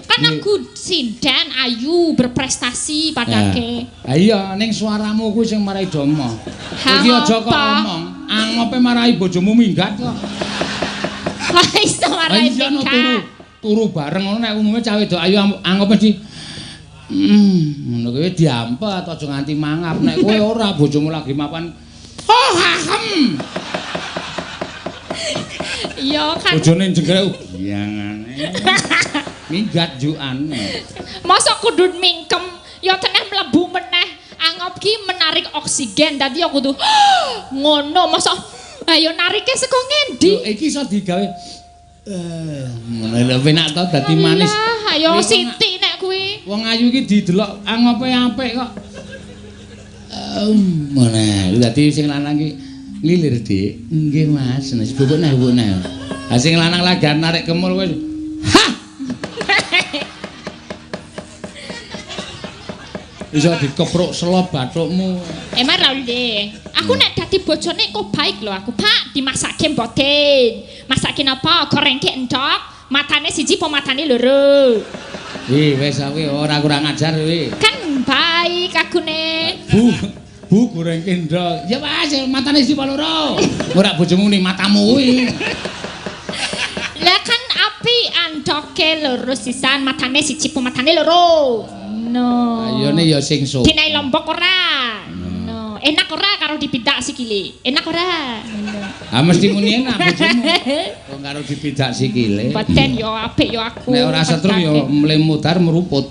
Kan aku sindan ayu berprestasi padake. Iya, ning suaramu kuwi sing marai domo. Iki aja kok ngomong, angope marai bojomu minggat kok. Iso marai minggat. Turu bareng ngono nek umume cah wedok ayu anggap mesti ngono kuwi diampet aja nganti mangap nek kowe ora bojomu lagi mapan Iya kan bojone jenggrek yangane minggat jukan mosok kudu mingkem ya teneh mlebu meneh anggap ki menarik oksigen dadi ya kudu ngono mosok ayo narike saka ngendi iki iso digawe ngono lho penak to dadi manis. Ayo Siti nek kuwi. Wong ayu iki didelok angope apik kok. Ngono. Dadi sing lanang iki nglilir, Dik. Nggih, Mas. Nek bubuk nah. Ha sing lanang lagi narik kemul wis. Ha. Iso dikepruk selop bathukmu. Emang ra ndek. Aku nek dadi bojone kok baik lho aku, Pak. Dimasake mboten. Masakin apa? Gorengke endok, matane siji apa matane loro? Wis kuwi ora kurang ajar kuwi. Kan baik akune. Bu gorengke endok. Ya Mas, matane siji apa loro? Ora bojomu ning matamu kuwi. Lah kan api andoke loro sisan, matane siji apa matane loro? No. Ayone ya sing sok. Dinai Lombok ora? No. Enak ora karo dipidak sikile? Enak ora? Ah mesti muni enak bojomu. Wong karo dipidak sikile. Paten yo apik yo aku. Nek ora setrum yo mlemudar meruput.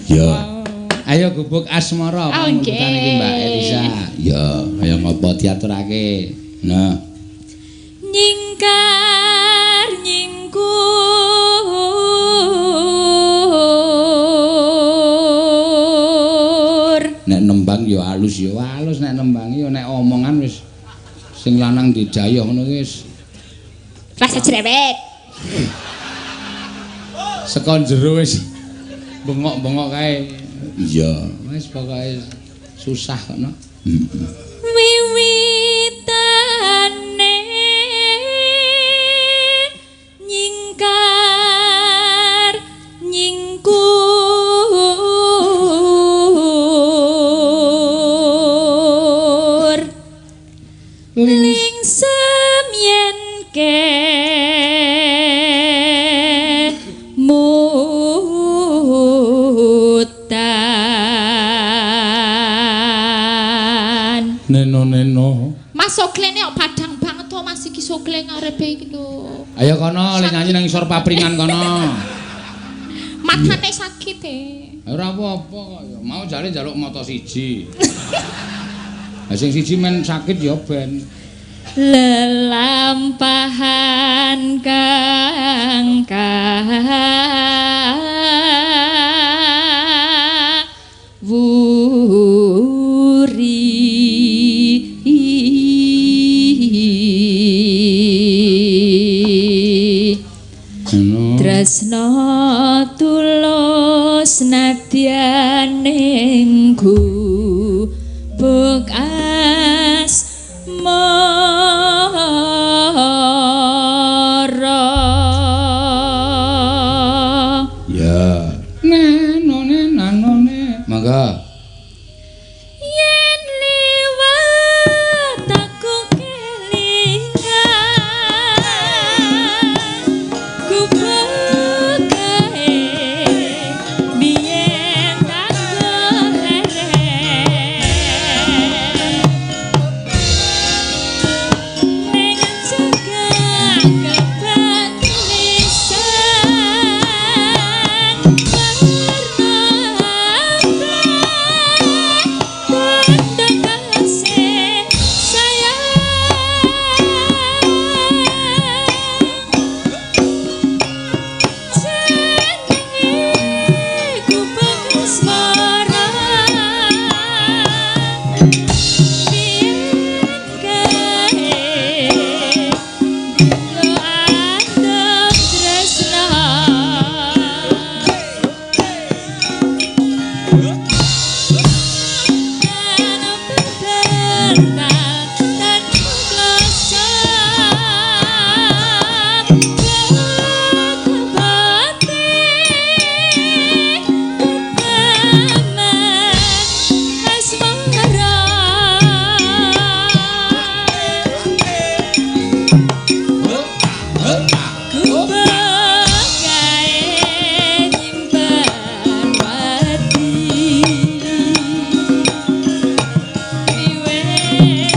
Yo. Ayo gubuk asmara pamungkutan iki Mbak Elisa. Yo, ayo ngopo diaturake. Nah. Nyingkar Nek nembang yo halus nek nembang yo nek omongan wis sing lanang dijayoh ngono wis Rasa cerewet. Saka jero wis bengok-bengok kae. Iya, wis pokoke susah kono. Wiwitane nyingkar nyingkur lingsem yen ke mutan Neno. Mas Soklene kok padang banget to Mas iki Sokle ngarepe iki lho. Ayo kono le nyanyi nang isor papringan kono. Matane sakit Ora apa-apa kok ya. Mau jare njaluk moto siji. Lah sing siji men sakit ya ben. Lelampahan kang wuri tresno tulus nadyaning gubuk asmara. Ya. Nenone nanone. Mangga. Yen liwat aku kelingan gubuk kae biyen tak goleren ning jagat kebat lisan tanda kasih sayang jenenge gubuk asmara biyen kae lo adem tresna Wiwit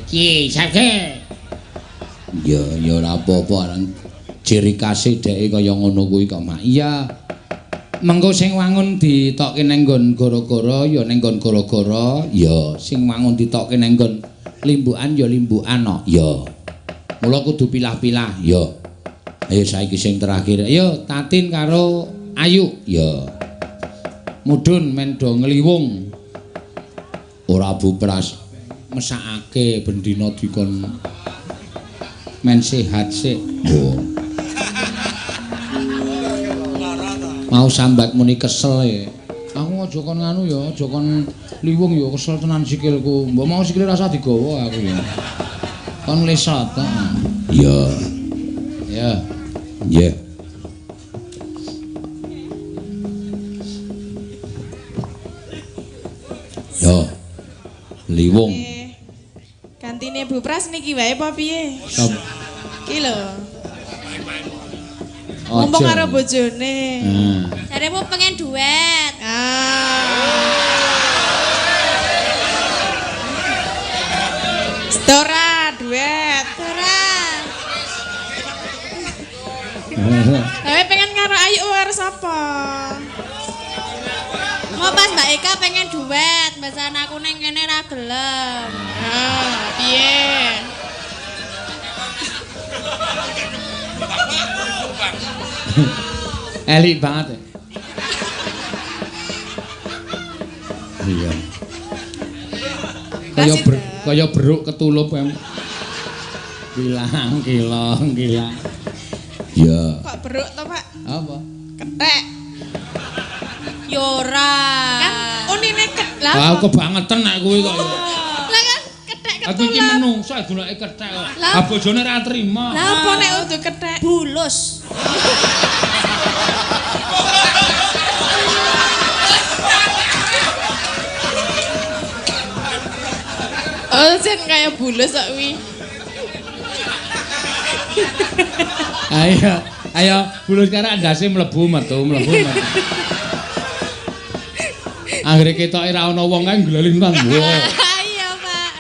Ki, Sabke. Ya ora apa-apa lan ciri khase dheke kaya ngono kuwi kok, Mak. Iya. Mengko sing wangun ditokke nang nggon gara-gara ya nang nggon gara-gara, ya sing wangun ditokke nang nggon limbukan ya limbukan kok, ya. Mula kudu pilah-pilah, ya. Ayo saiki sing terakhir. Ayo Tatin karo Ayu, ya. Mudhun men do ngliwung. Ora bupras mesakake bendina dikon men sehat sik. Oh. Mau sambat muni kesel ya. Aku aja kon nganu ya, aja kon liwung ya kesel tenan sikilku. Mbok mau sikile rasa digawa aku ya. Kon lesot. Iya. Ya. Nggih. Yo. Liwung. Gantine Bu Pras niki wae apa piye? Sop. Ki lho. Ngomong karo bojone. Jaremu pengen duet. Stora duet. Tapi pengen karo Ayu karo sapa? Mau pas Mbak Eka pengen duet, mbasan aku ning kene ra gelem. Piye? Elik banget. Iya. Kaya beruk ketulup em. Kilang. Iya. Kok beruk to, Pak? Apa? Kethek. Yora. Kan unine ketlak. Ah kebangetan nek kuwi kok. Lah kan kethek Aku iki ketulap. menungso goleke kethek kok. Ah bojone ra trima. Lah apa nek udu kethek? Bulus. Oh, jen kayak bulus kok kuwi. Ayo bulus karo andase mlebu metu. Anggere ketoke ra ana wong kae glelintang. Iya, Pak.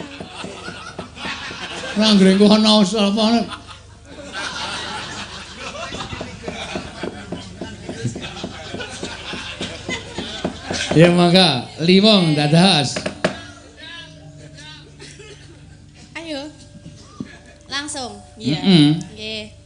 Lah anggere ku ana sapa. Ya mangga, liwung dados. Ayo. Langsung. Iya. Nggih.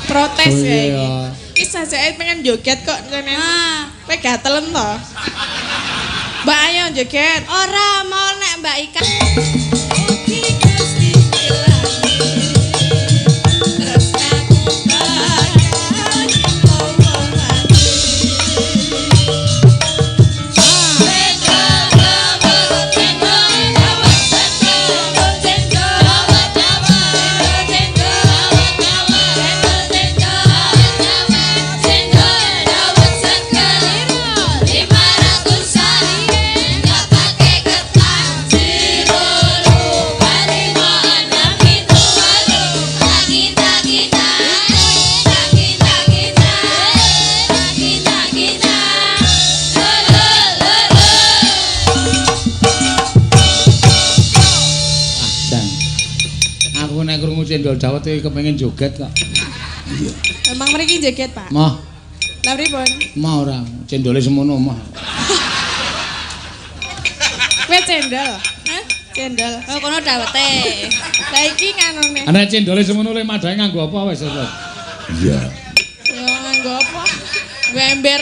Protes ya iya. iki. Wis sajake pengen joget kok kene. Kowe gatelen to? Mbak ayo joget. Ora mau nek Mbak Ika. Lima ratus hari, nggak pakai ketan, tinggal dawet iki kepengin joget kok. Emang mriki joget, Pak. Mah, Lah pripun? mah ora cendole semono mah. Kowe cendol. Hah? Cendol. Oh, kono dawete. Lah iki nganone. Ana cendole semono le madahe nganggo apa wis. Iya. Ya nganggo apa? Nggo ember.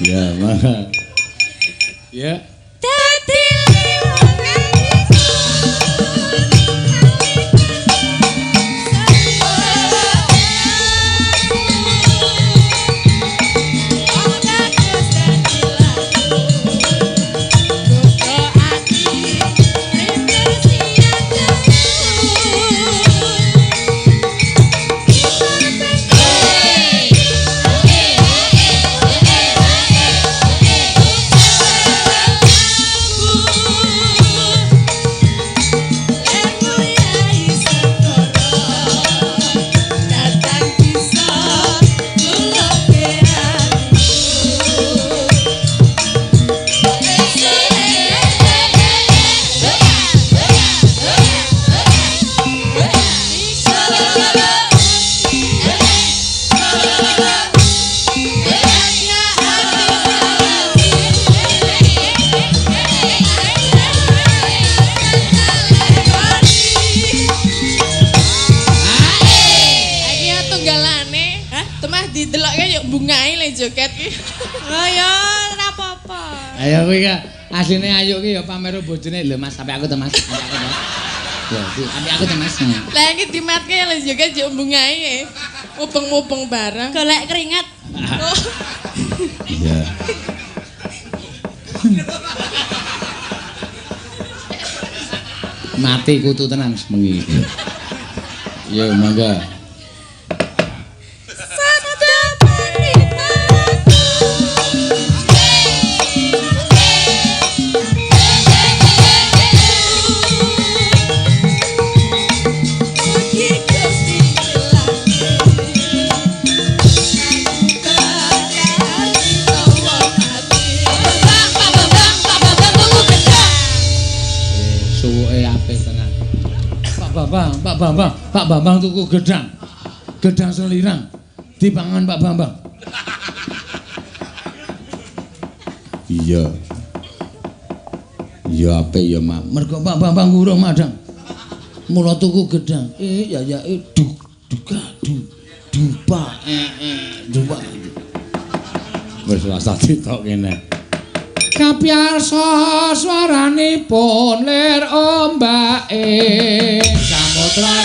Ya, maka. Ya. Dadi joget ki. Oh ya, ora apa-apa. Ayo kuwi ka asline ayu ki ya pamer bojone lho Mas, sampe aku to Mas. Ya, sampe aku to Mas. Lah iki dimatke lho joget yo bungae. Mubeng-mubeng bareng. Golek keringat. Iya. Mati kutu tenan semengi. Ya mangga. Pak Bambang tuku gedang. Gedang selirang dipangan Pak Bambang. Iya. Ya ape ya Mak. Mergo Pak Bambang urung madang. Mula tuku gedang. Ya duka dupa dupa. Wis rasa ditok kene. Kapiyarsa swaranipun lir ombake samudra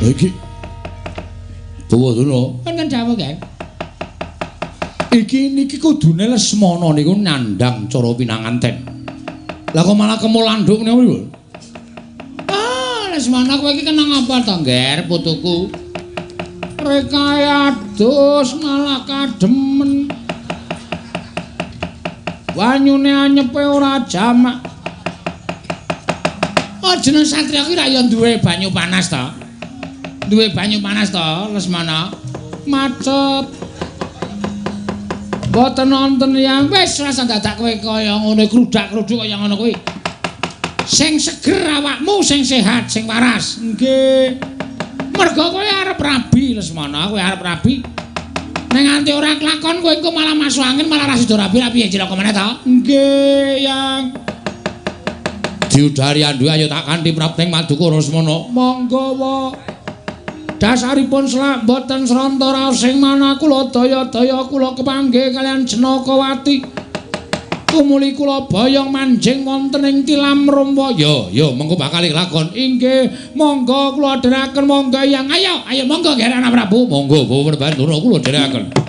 iki Duwadana kan dawuh kae. Niki kudune Lesmana niku nyandang cara pinanganten. Lah kok malah kemulanduk menawa lho. Lesmana kowe iki kenang apa to, Ngger, putuku? Rekaya adus malah kademen. Banyune anyepe ora jamak. Oh, jeneng satriya ki ra ya duwe banyu panas to? Duwe banyu panas to, Lesmana? Macet. Boten wonten yang wis rasa dadak kowe kaya ngono krudak-kruduk kaya ngono kuwi. Sing seger awakmu, sing sehat, sing waras. Nggih. Mergo kowe arep rabi, Lesmana, kowe arep rabi. Nek nganti ora kelakon kowe engko malah masuk angin, malah ra sida rabi-rabi ya cilaka meneh to? Nggih, Yang. Diudari andu ayo tak kanthi prapting Madukara Lesmana. Monggo wae. Dasaripun selak boten sranta raos sing manah kula daya-daya kula kepanggih kalian Jenakawati. Tumuli kula boyong manjing wonten ing tilam Rumpa. Ya, mengko bakal lakon. Inggih, monggo kula dherekaken monggo Yang. Ayo monggo Gerana Prabu. Monggo bawa perbantuan kula dherekaken.